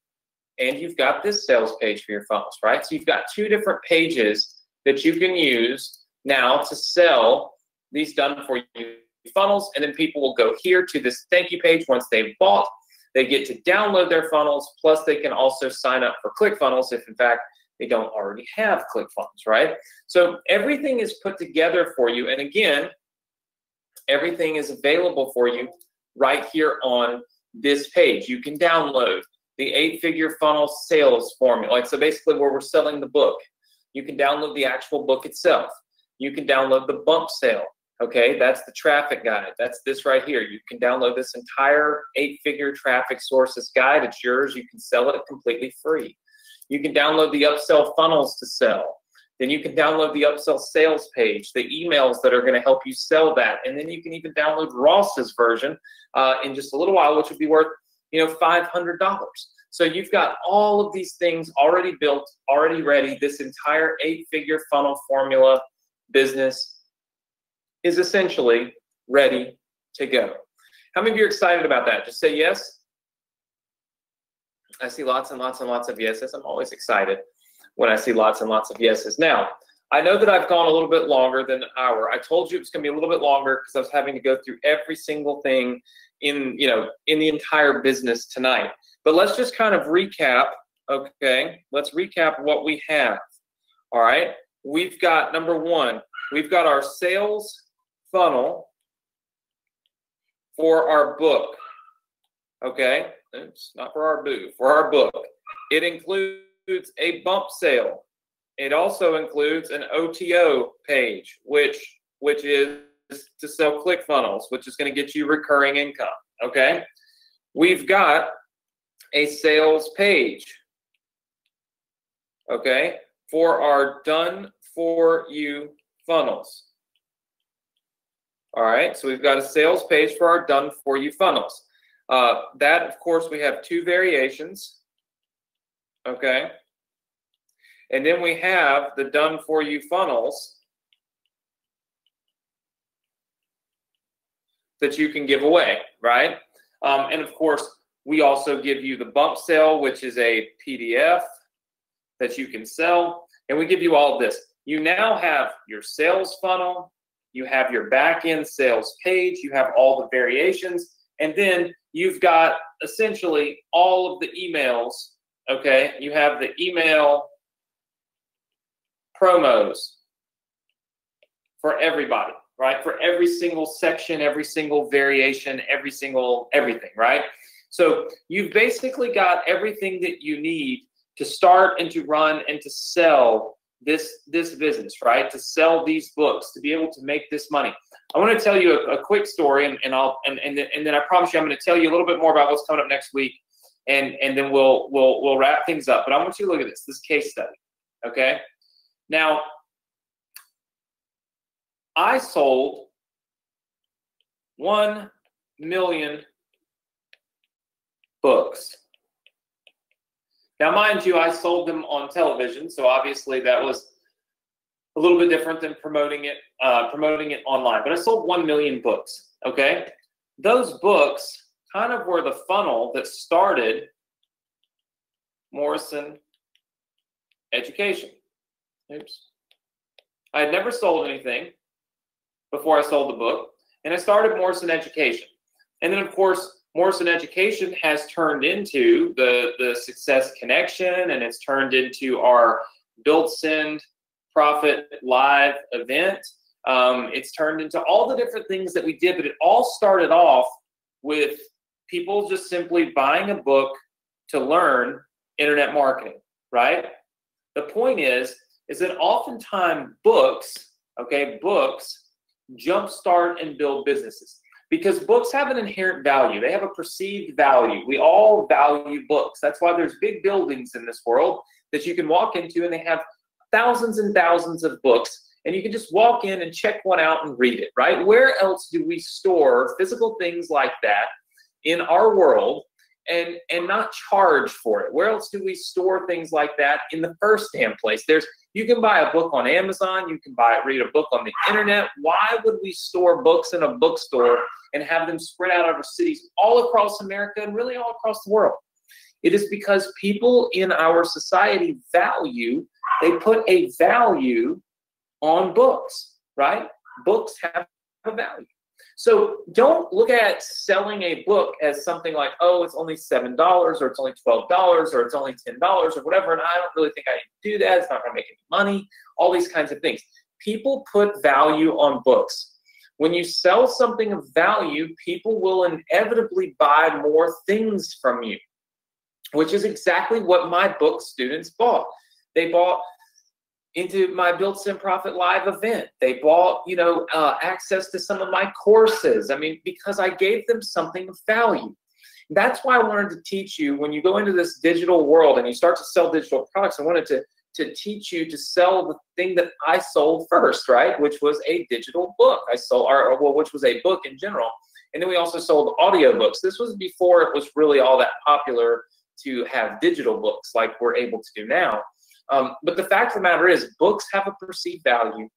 and you've got this sales page for your funnels, right? So you've got two different pages that you can use now to sell these done for you funnels, and then people will go here to this thank you page once they've bought. They get to download their funnels, plus they can also sign up for ClickFunnels if, in fact, they don't already have ClickFunnels, right? So everything is put together for you, and again, everything is available for you right here on this page. You can download the 8-figure funnel sales formula, like so basically where we're selling the book. You can download the actual book itself. You can download the bump sale. Okay, that's the traffic guide. That's this right here. You can download this entire 8-figure traffic sources guide. It's yours. You can sell it completely free. You can download the upsell funnels to sell. Then you can download the upsell sales page, the emails that are going to help you sell that. And then you can even download Ross's version in just a little while, which would be worth, $500. So you've got all of these things already built, already ready. This entire 8-figure funnel formula business is essentially ready to go. How many of you are excited about that? Just say yes. I see lots and lots and lots of yeses. I'm always excited when I see lots and lots of yeses. Now, I know that I've gone a little bit longer than an hour. I told you it was going to be a little bit longer because I was having to go through every single thing in the entire business tonight. But let's just kind of recap, okay? Let's recap what we have, all right? We've got, number one, we've got our sales funnel for our book, okay? It's not for our booth, for our book. It includes a bump sale. It also includes an OTO page, which is to sell ClickFunnels, which is going to get you recurring income, okay? We've got a sales page, okay, for our done for you funnels. All right, so we've got a sales page for our done for you funnels. That, of course, we have two variations, okay? And then we have the done for you funnels that you can give away, right? And of course, we also give you the bump sale, which is a PDF that you can sell. And we give you all of this. You now have your sales funnel, you have your back-end sales page, you have all the variations, and then you've got essentially all of the emails, okay? You have the email promos for everybody, right? For every single section, every single variation, everything, right? So you've basically got everything that you need to start and to run and to sell this business, right? To sell these books, to be able to make this money. I want to tell you a quick story, and then I promise you I'm going to tell you a little bit more about what's coming up next week, and then we'll wrap things up. But I want you to look at this case study, okay? Now, I sold 1 million books. Now, mind you, I sold them on television, so obviously that was a little bit different than promoting it online. But I sold 1 million books, okay? Those books kind of were the funnel that started Morrison Education. Oops. I had never sold anything before I sold the book, and I started Morrison Education. And then, of course, Morrison Education has turned into the Success Connection, and it's turned into our Build, Send, Profit Live event. It's turned into all the different things that we did, but it all started off with people just simply buying a book to learn internet marketing, right? The point is that oftentimes books, okay, books jumpstart and build businesses. Because books have an inherent value. They have a perceived value. We all value books. That's why there's big buildings in this world that you can walk into, and they have thousands and thousands of books, and you can just walk in and check one out and read it, right? Where else do we store physical things like that in our world and not charge for it? Where else do we store things like that in the first damn place? You can buy a book on Amazon. You can read a book on the internet. Why would we store books in a bookstore and have them spread out over cities all across America and really all across the world? It is because people in our society they put a value on books, right? Books have a value. So don't look at selling a book as something like, oh, it's only $7, or it's only $12, or it's only $10, or whatever, and I don't really think I need to do that. It's not going to make any money, all these kinds of things. People put value on books. When you sell something of value, people will inevitably buy more things from you, which is exactly what my book students bought. They bought into my Build, Send, Profit Live event. They bought, access to some of my courses. I mean, because I gave them something of value. That's why I wanted to teach you, when you go into this digital world and you start to sell digital products, I wanted to teach you to sell the thing that I sold first, right? Which was a digital book. Which was a book in general. And then we also sold audiobooks. This was before it was really all that popular to have digital books like we're able to do now. But the fact of the matter is, books have a perceived value.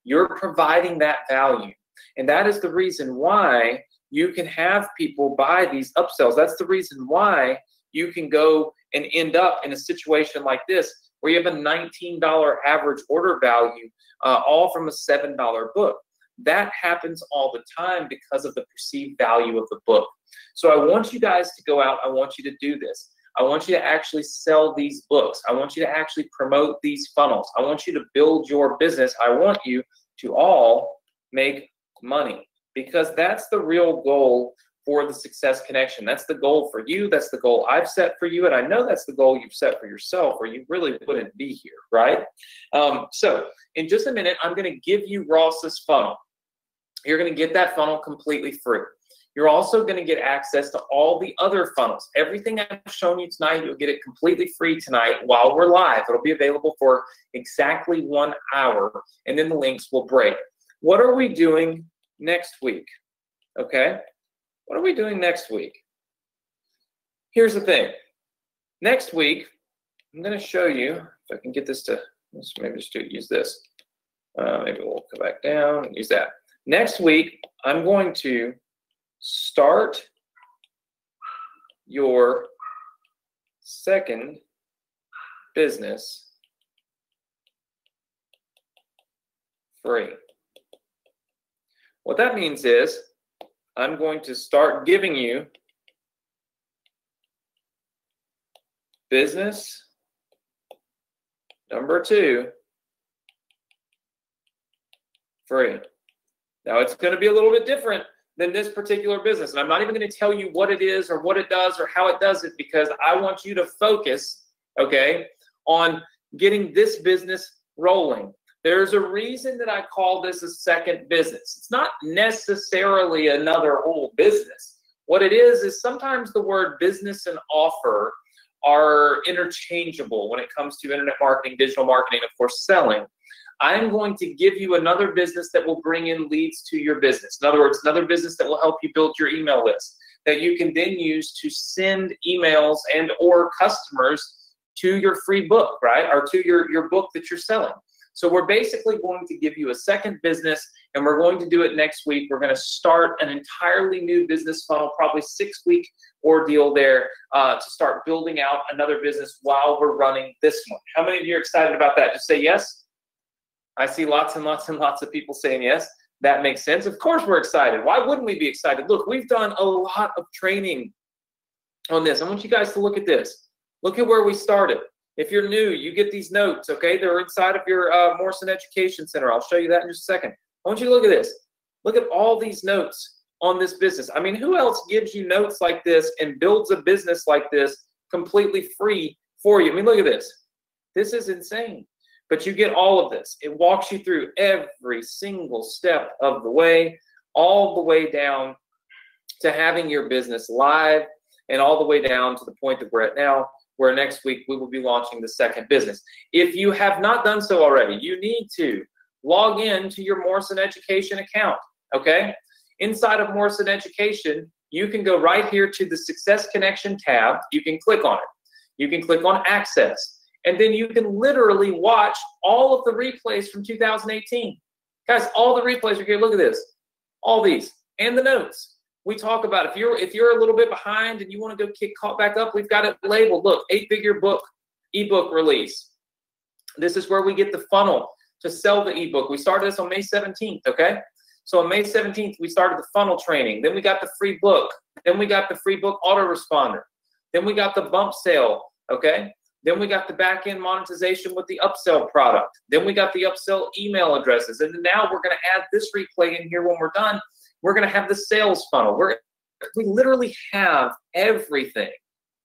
You're providing that value. And that is the reason why you can have people buy these upsells. That's the reason why you can go and end up in a situation like this, where you have a $19 average order value, all from a $7 book. That happens all the time because of the perceived value of the book. So I want you guys to go out. I want you to do this. I want you to actually sell these books. I want you to actually promote these funnels. I want you to build your business. I want you to all make money. because that's the real goal for the Success Connection. That's the goal for you. That's the goal I've set for you. And I know that's the goal you've set for yourself, or you really wouldn't be here, right? So in just a minute, I'm going to give you Ross's funnel. You're going to get that funnel completely free. You're also going to get access to all the other funnels. Everything I've shown you tonight, you'll get it completely free tonight while we're live. It'll be available for exactly 1 hour, and then the links will break. What are we doing next week? Okay? What are we doing next week? Here's the thing. Next week, I'm going to show you, if I can get this to, let's maybe just use this. Maybe we'll come back down and use that. Next week, I'm going to start your second business free. What that means is I'm going to start giving you business number 2 free. Now, it's going to be a little bit different than this particular business. And I'm not even going to tell you what it is or what it does or how it does it, because I want you to focus, okay, on getting this business rolling. There's a reason that I call this a second business. It's not necessarily another whole business. What it is sometimes the word business and offer are interchangeable when it comes to internet marketing, digital marketing, of course, selling. I'm going to give you another business that will bring in leads to your business. In other words, another business that will help you build your email list that you can then use to send emails and or customers to your free book, right? Or to your book that you're selling. So we're basically going to give you a second business, and we're going to do it next week. We're going to start an entirely new business funnel, probably 6-week ordeal there to start building out another business while we're running this one. How many of you are excited about that? Just say yes. I see lots and lots and lots of people saying yes. That makes sense. Of course we're excited. Why wouldn't we be excited? Look, we've done a lot of training on this. I want you guys to look at this. Look at where we started. If you're new, you get these notes, okay? They're inside of your Morrison Education Center. I'll show you that in just a second. I want you to look at this. Look at all these notes on this business. I mean, who else gives you notes like this and builds a business like this completely free for you? I mean, look at this. This is insane. But you get all of this. It walks you through every single step of the way, all the way down to having your business live, and all the way down to the point that we're at now, where next week we will be launching the second business. If you have not done so already, you need to log in to your Morrison Education account, okay? Inside of Morrison Education, you can go right here to the Success Connection tab. You can click on it. You can click on Access. And then you can literally watch all of the replays from 2018. Guys, all the replays are here. Look at this. All these. And the notes. We talk about if you're a little bit behind and you want to go get caught back up, we've got it labeled. Look, 8-figure book, ebook release. This is where we get the funnel to sell the ebook. We started this on May 17th, okay? So on May 17th, we started the funnel training. Then we got the free book. Then we got the free book autoresponder. Then we got the bump sale, okay? Then we got the back-end monetization with the upsell product. Then we got the upsell email addresses. And then now we're going to add this replay in here when we're done. We're going to have the sales funnel. We literally have everything,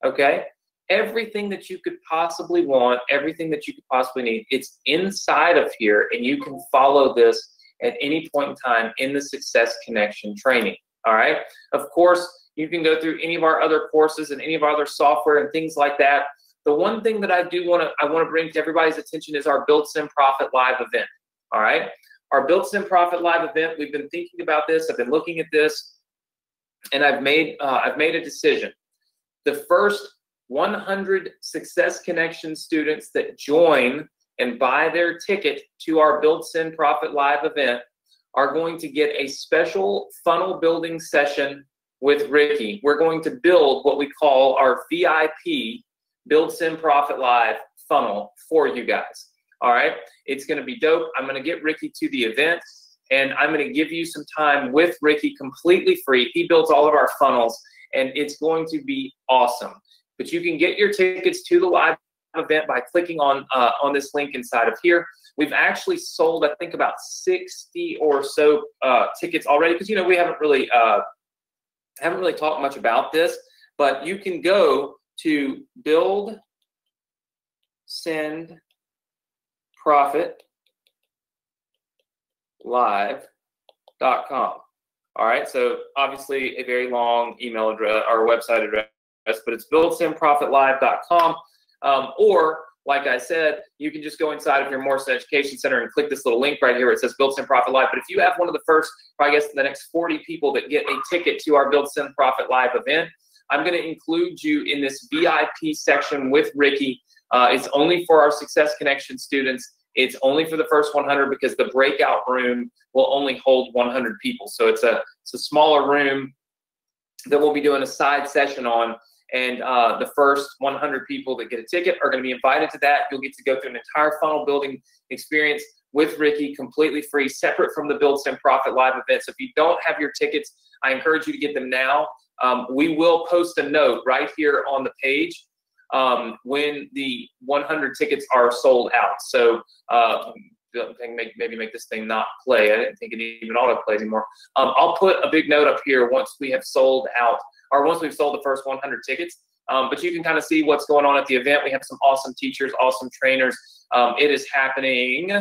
okay? Everything that you could possibly want, everything that you could possibly need, it's inside of here, and you can follow this at any point in time in the Success Connection training, all right? Of course, you can go through any of our other courses and any of our other software and things like that. The one thing that I want to bring to everybody's attention is our Build Sim Profit Live event. All right, our Build Sim Profit Live event. We've been thinking about this. I've been looking at this, and I've made a decision. The first 100 Success Connection students that join and buy their ticket to our Build Sim Profit Live event are going to get a special funnel building session with Ricky. We're going to build what we call our VIP Build Sim Profit Live funnel for you guys. All right, it's going to be dope. I'm going to get Ricky to the event, and I'm going to give you some time with Ricky completely free. He builds all of our funnels, and it's going to be awesome. But you can get your tickets to the live event by clicking on this link inside of here. We've actually sold, I think, about 60 or so tickets already, because, you know, we haven't really talked much about this, but you can go to build, send, profit, live.com. All right, so obviously a very long email address or website address, but it's buildsendprofitlive.com. Or, like I said, you can just go inside of your Morrison Education Center and click this little link right here where it says Build Send Profit Live. But if you have one of the first, or I guess the next 40 people that get a ticket to our Build Send Profit Live event, I'm going to include you in this VIP section with Ricky. It's only for our Success Connection students. It's only for the first 100 because the breakout room will only hold 100 people. So it's a smaller room that we'll be doing a side session on. And the first 100 people that get a ticket are going to be invited to that. You'll get to go through an entire funnel building experience with Ricky, completely free, separate from the Build Send Profit Live event. So if you don't have your tickets, I encourage you to get them now. We will post a note right here on the page when the 100 tickets are sold out. So maybe make this thing not play. I didn't think it even auto plays anymore. I'll put a big note up here once we have sold out, or once we've sold the first 100 tickets. But you can kind of see what's going on at the event. We have some awesome teachers, awesome trainers. It is happening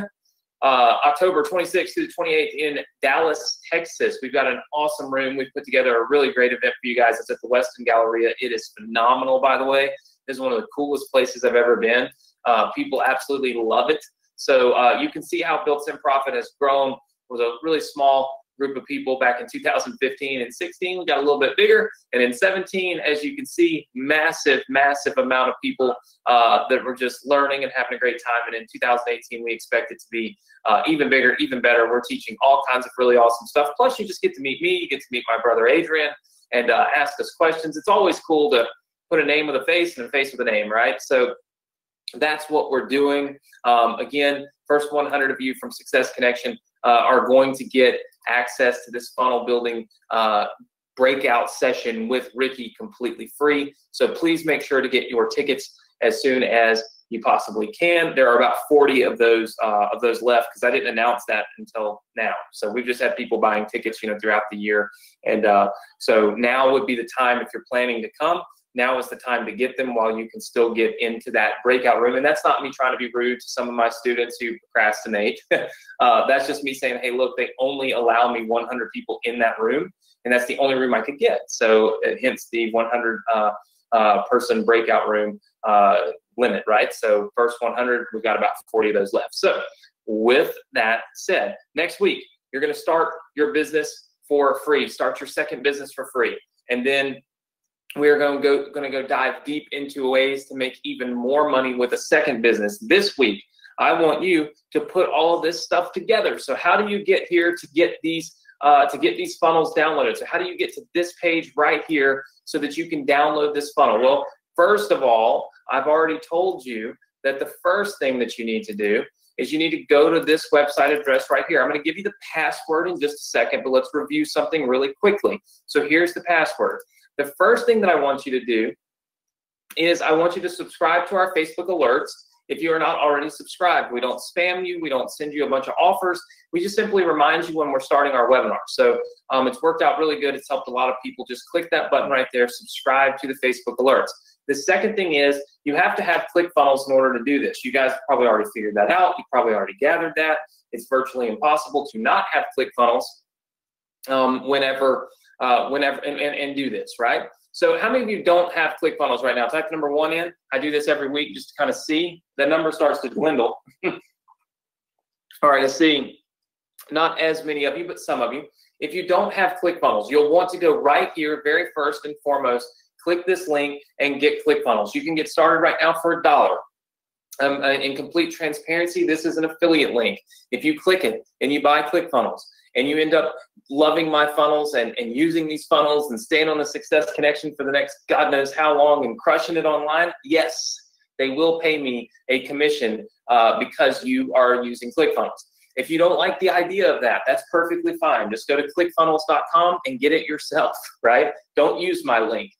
October 26th through the 28th in Dallas, Texas. We've got an awesome room. We've put together a really great event for you guys. It's at the Westin Galleria. It is phenomenal, by the way. This is one of the coolest places I've ever been. People absolutely love it. So you can see how Build Send Profit has grown. It was a really small group of people back in 2015 and 16. We got a little bit bigger. And in 17, as you can see, massive, massive amount of people that were just learning and having a great time. And in 2018, we expect it to be even bigger, even better. We're teaching all kinds of really awesome stuff. Plus, you just get to meet me. You get to meet my brother, Adrian, and ask us questions. It's always cool to put a name with a face and a face with a name, right? So that's what we're doing. Again, first 100 of you from Success Connection are going to get access to this funnel building breakout session with Ricky completely free. So please make sure to get your tickets as soon as you possibly can. There are about 40 of those left because I didn't announce that until now. So we've just had people buying tickets, you know, throughout the year. And so now would be the time if you're planning to come. Now is the time to get them while you can still get into that breakout room. And that's not me trying to be rude to some of my students who procrastinate. That's just me saying, hey, look, they only allow me 100 people in that room, and that's the only room I could get. So hence the 100 person breakout room limit, right? So first 100, we've got about 40 of those left. So with that said, next week, you're going to start your business for free. Start your second business for free. And then we're going to go dive deep into ways to make even more money with a second business. This week, I want you to put all of this stuff together. So how do you get here to get these funnels downloaded? So how do you get to this page right here so that you can download this funnel? Well, first of all, I've already told you that the first thing that you need to do is you need to go to this website address right here. I'm going to give you the password in just a second, but let's review something really quickly. So here's the password. The first thing that I want you to do is I want you to subscribe to our Facebook alerts. If you are not already subscribed, we don't spam you. We don't send you a bunch of offers. We just simply remind you when we're starting our webinar. So it's worked out really good. It's helped a lot of people. Just click that button right there, subscribe to the Facebook alerts. The second thing is you have to have ClickFunnels in order to do this. You guys probably already figured that out. You probably already gathered that. It's virtually impossible to not have ClickFunnels and do this, right? So how many of you don't have ClickFunnels right now? Type number 1 in. I do this every week just to kind of see. The number starts to dwindle. All right, let's see. Not as many of you, but some of you. If you don't have ClickFunnels, you'll want to go right here, very first and foremost, click this link and get ClickFunnels. You can get started right now for $1. In complete transparency, this is an affiliate link. If you click it and you buy ClickFunnels, and you end up loving my funnels and using these funnels and staying on the Success Connection for the next God knows how long and crushing it online, yes, they will pay me a commission because you are using ClickFunnels. If you don't like the idea of that, that's perfectly fine. Just go to clickfunnels.com and get it yourself, right? Don't use my link.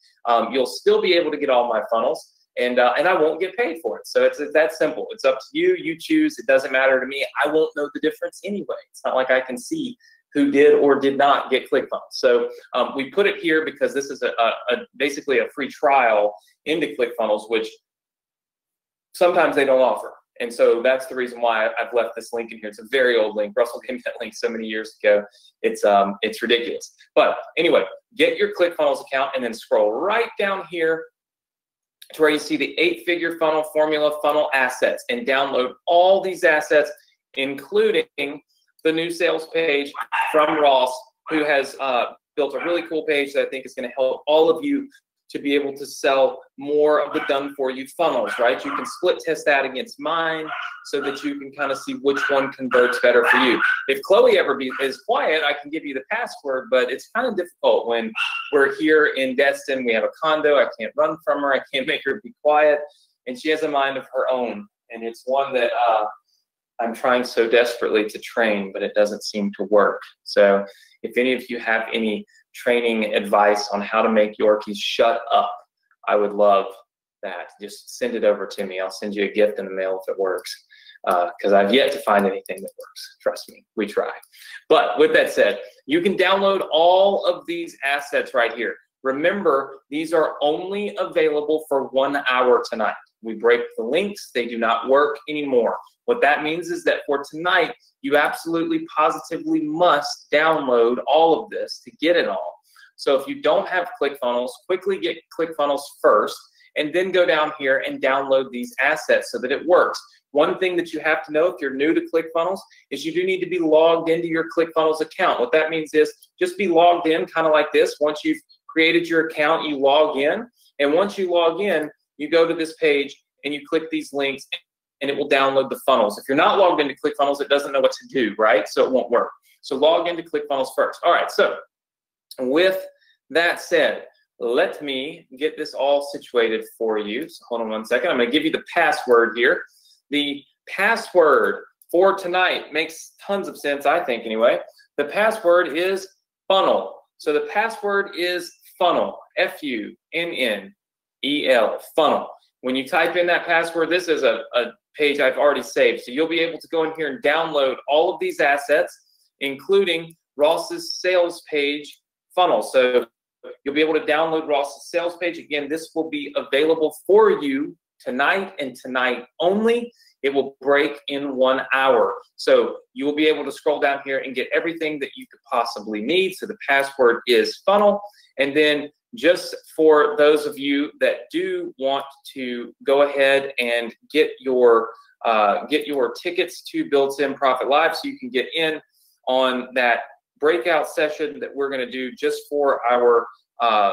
You'll still be able to get all my funnels. and I won't get paid for it. So it's that simple. It's up to you. You choose. It doesn't matter to me. I won't know the difference anyway. It's not like I can see who did or did not get ClickFunnels. So we put it here because this is basically a free trial into ClickFunnels, which sometimes they don't offer. And so that's the reason why I've left this link in here. It's a very old link. Russell gave me that link so many years ago. It's ridiculous. But anyway, get your ClickFunnels account and then scroll right down here to where you see the 8-figure funnel formula funnel assets, and download all these assets, including the new sales page from Ross, who has built a really cool page that I think is going to help all of you to be able to sell more of the done-for-you funnels, right? You can split test that against mine so that you can kind of see which one converts better for you. If Chloe ever is quiet, I can give you the password, but it's kind of difficult when we're here in Destin. We have a condo. I can't run from her. I can't make her be quiet. And she has a mind of her own. And it's one that I'm trying so desperately to train, but it doesn't seem to work. So if any of you have any training advice on how to make Yorkies shut up, I would love that. Just send it over to me. I'll send you a gift in the mail if it works, because I've yet to find anything that works. Trust me, we try. But with that said, you can download all of these assets right here. Remember, these are only available for 1 hour tonight. We break the links. They do not work anymore. What that means is that for tonight, you absolutely positively must download all of this to get it all. So if you don't have ClickFunnels, quickly get ClickFunnels first, and then go down here and download these assets so that it works. One thing that you have to know if you're new to ClickFunnels is you do need to be logged into your ClickFunnels account. What that means is just be logged in kind of like this. Once you've created your account, you log in. And once you log in, you go to this page and you click these links, and it will download the funnels. If you're not logged into ClickFunnels, it doesn't know what to do, right? So it won't work. So log into ClickFunnels first. All right, so with that said, let me get this all situated for you. So hold on one second. I'm going to give you the password here. The password for tonight makes tons of sense, I think, anyway. The password is funnel. So the password is funnel, F-U-N-N-E-L, funnel. When you type in that password, this is a page I've already saved. So you'll be able to go in here and download all of these assets, including Ross's sales page funnel. So you'll be able to download Ross's sales page. Again, this will be available for you tonight and tonight only. It will break in 1 hour. So you will be able to scroll down here and get everything that you could possibly need. So the password is funnel. And then just for those of you that do want to go ahead and get your tickets to Built In Profit Live, so you can get in on that breakout session that we're going to do just for our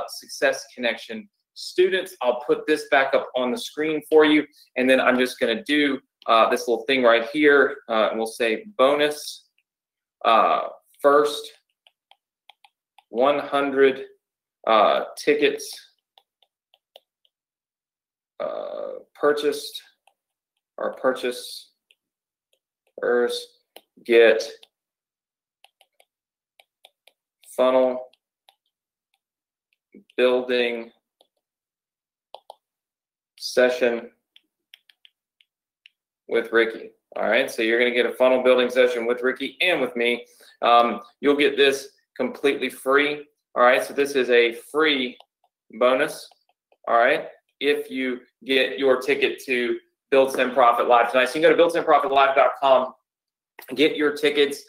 Success Connection students. I'll put this back up on the screen for you, and then I'm just going to do this little thing right here, and we'll say bonus first 100 tickets purchased or purchasers get funnel building session with Ricky. All right, so you're going to get a funnel building session with Ricky and with me. You'll get this completely free. All right, so this is a free bonus. All right, if you get your ticket to Built In Profit Live tonight. So you can go to builtinprofitlive.com, get your tickets.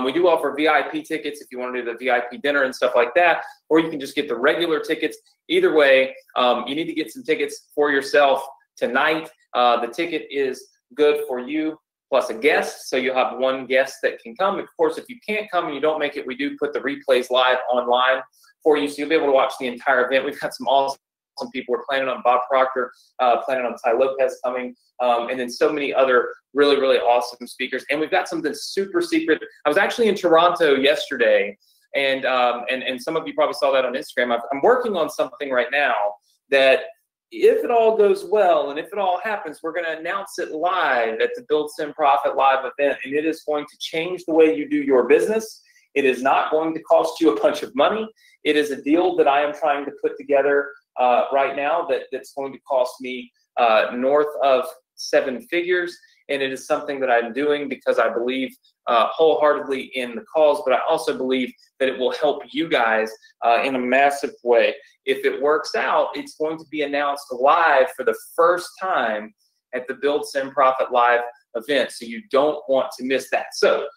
We do offer VIP tickets if you want to do the VIP dinner and stuff like that, or you can just get the regular tickets. Either way, you need to get some tickets for yourself tonight. The ticket is good for you plus a guest, so you'll have one guest that can come. Of course, if you can't come and you don't make it, we do put the replays live online for you, so you'll be able to watch the entire event. We've got some awesome people. We're planning on Bob Proctor, planning on Ty Lopez coming, and then so many other really, really awesome speakers. And we've got something super secret. I was actually in Toronto yesterday, and some of you probably saw that on Instagram. I'm working on something right now that, if it all goes well and if it all happens, we're going to announce it live at the Built In Profit Live event, and it is going to change the way you do your business. It is not going to cost you a bunch of money. It is a deal that I am trying to put together right now that's going to cost me north of 7 figures. And it is something that I'm doing because I believe wholeheartedly in the cause, but I also believe that it will help you guys in a massive way. If it works out, it's going to be announced live for the first time at the Build Sim Profit Live event. So you don't want to miss that. So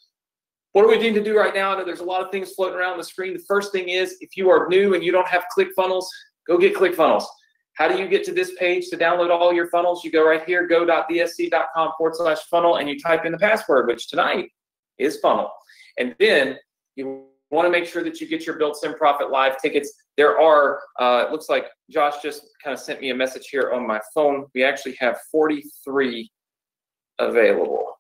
what do we need to do right now? I know there's a lot of things floating around the screen. The first thing is, if you are new and you don't have ClickFunnels, go get ClickFunnels. How do you get to this page to download all your funnels? You go right here, go.bsc.com/funnel, and you type in the password, which tonight is funnel. And then you want to make sure that you get your Build Sim Profit Live tickets. There are, it looks like Josh just kind of sent me a message here on my phone. We actually have 43 available.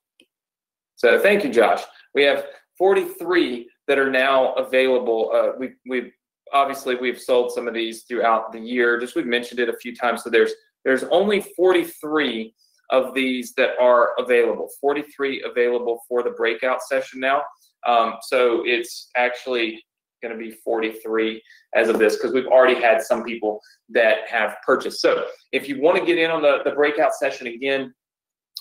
So thank you, Josh. We have 43 that are now available. We've obviously we've sold some of these throughout the year. Just we've mentioned it a few times. So there's only 43 of these that are available. 43 available for the breakout session now. So it's actually going to be 43 as of this because we've already had some people that have purchased. So if you want to get in on the breakout session again,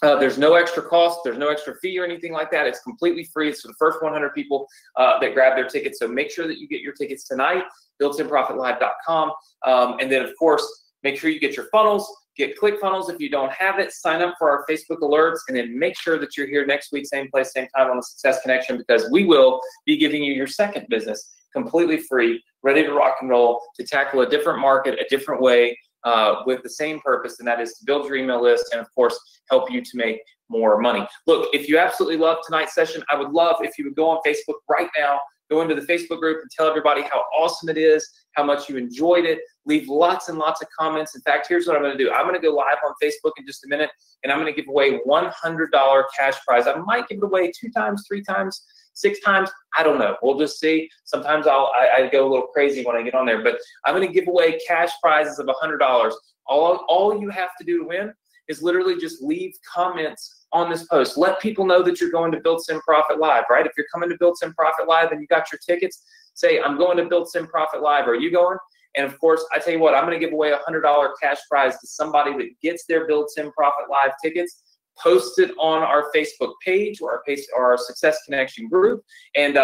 there's no extra cost, there's no extra fee or anything like that. It's completely free. It's for the first 100 people that grab their tickets. So make sure that you get your tickets tonight, buildsimprofitlive.com. And then, of course, make sure you get your funnels, get ClickFunnels. If you don't have it, sign up for our Facebook alerts, and then make sure that you're here next week, same place, same time on the Success Connection, because we will be giving you your second business completely free, ready to rock and roll, to tackle a different market, a different way, with the same purpose, and that is to build your email list and, of course, help you to make more money. Look, if you absolutely love tonight's session, I would love if you would go on Facebook right now, go into the Facebook group and tell everybody how awesome it is, how much you enjoyed it. Leave lots and lots of comments. In fact, here's what I'm going to do. I'm going to go live on Facebook in just a minute, and I'm going to give away $100 cash prize. I might give it away 2 times, 3 times, 6 times. I don't know. We'll just see. Sometimes I go a little crazy when I get on there, but I'm going to give away cash prizes of $100. All you have to do to win is literally just leave comments on this post. Let people know that you're going to Build Sim Profit Live, right? If you're coming to Build Sim Profit Live and you got your tickets, say, I'm going to Build Sim Profit Live. Are you going? And of course, I tell you what, I'm going to give away a $100 cash prize to somebody that gets their Build Sim Profit Live tickets. Post it on our Facebook page or our Success Connection group, and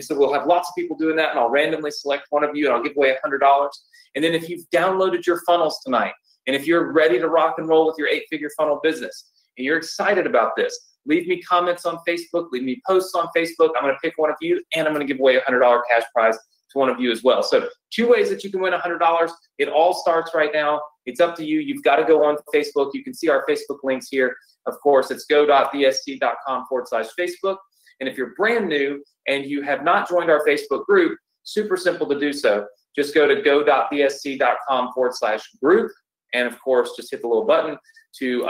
so we'll have lots of people doing that, and I'll randomly select one of you, and I'll give away $100. And then if you've downloaded your funnels tonight, and if you're ready to rock and roll with your 8-figure funnel business, and you're excited about this, leave me comments on Facebook, leave me posts on Facebook. I'm going to pick one of you, and I'm going to give away a $100 cash prize to one of you as well. So 2 ways that you can win $100. It all starts right now. It's up to you. You've got to go on Facebook. You can see our Facebook links here. Of course, it's go.bsc.com/Facebook. And if you're brand new and you have not joined our Facebook group, super simple to do so. Just go to go.bsc.com/group. And of course, just hit the little button to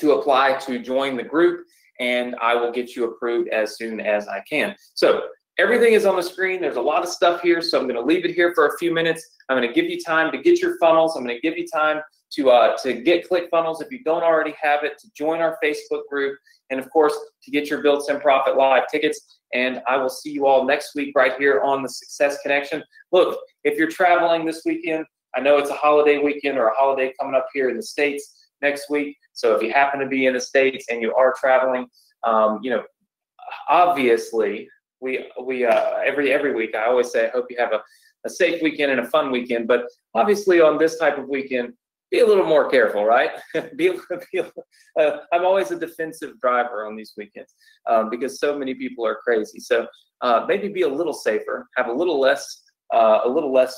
apply to join the group, and I will get you approved as soon as I can. So everything is on the screen. There's a lot of stuff here, so I'm going to leave it here for a few minutes. I'm going to give you time to get your funnels. I'm going to give you time to get ClickFunnels if you don't already have it, to join our Facebook group, and of course, to get your Build Sim Profit Live tickets. And I will see you all next week right here on the Success Connection. Look, if you're traveling this weekend, I know it's a holiday weekend or a holiday coming up here in the States next week. So if you happen to be in the States and you are traveling, you know, obviously, every week I always say I hope you have a safe weekend and a fun weekend, but obviously on this type of weekend, be a little more careful, right? I'm always a defensive driver on these weekends because so many people are crazy. So maybe be a little safer, have a little less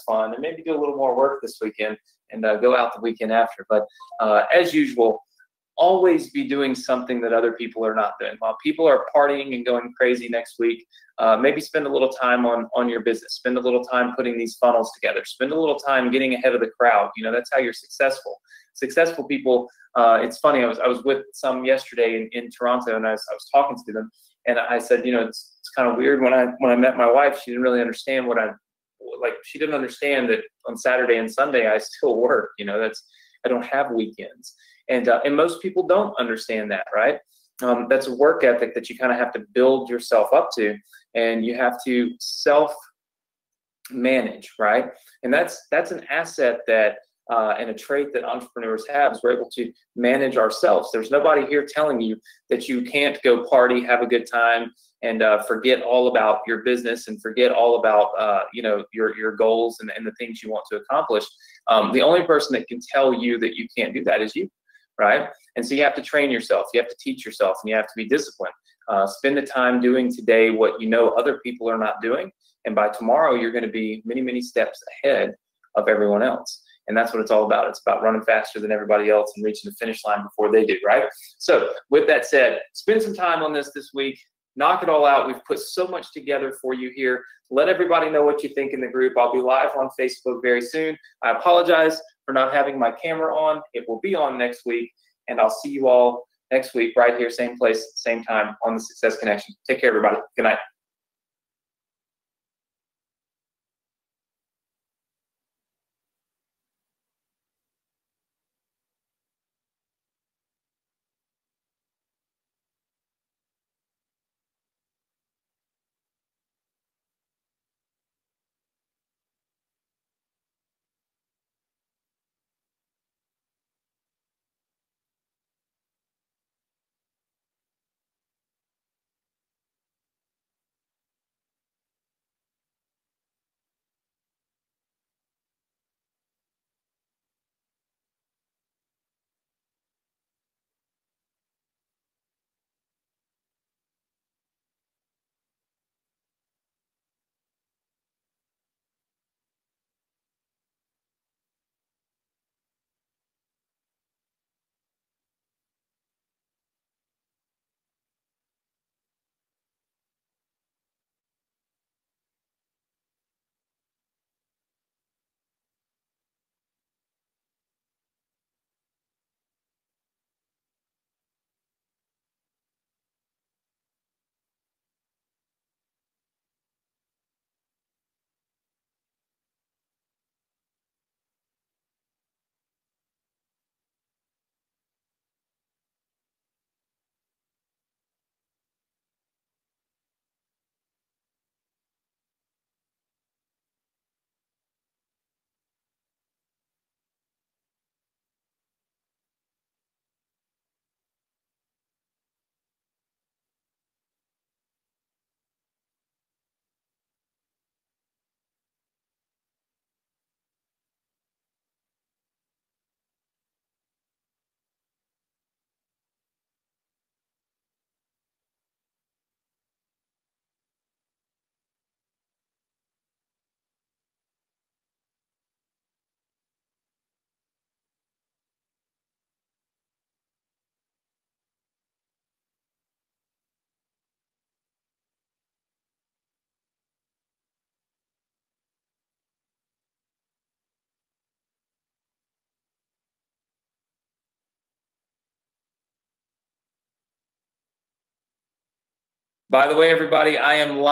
fun, and maybe do a little more work this weekend and go out the weekend after. But as usual, always be doing something that other people are not doing. While people are partying and going crazy next week, maybe spend a little time on your business. Spend a little time putting these funnels together. Spend a little time getting ahead of the crowd. You know, that's how you're successful. Successful people, it's funny, I was with some yesterday in Toronto, and I was talking to them, and I said, you know, it's kind of weird when I met my wife, she didn't really understand she didn't understand that on Saturday and Sunday I still work. You know, I don't have weekends. And most people don't understand that, right? That's a work ethic that you kind of have to build yourself up to, and you have to manage, right? And that's an asset that and a trait that entrepreneurs have is we're able to manage ourselves. There's nobody here telling you that you can't go party, have a good time, and forget all about your business and forget all about your goals and the things you want to accomplish. The only person that can tell you that you can't do that is you, right? And so you have to train yourself, you have to teach yourself, and you have to be disciplined. Spend the time doing today what you know other people are not doing, and by tomorrow you're going to be many, many steps ahead of everyone else. And that's what it's all about. It's about running faster than everybody else and reaching the finish line before they do, right? So with that said, spend some time on this week. Knock it all out. We've put so much together for you here. Let everybody know what you think in the group. I'll be live on Facebook very soon. I apologize for not having my camera on. It will be on next week. And I'll see you all next week right here, same place, same time on the Success Connection. Take care, everybody. Good night. By the way, everybody, I am live.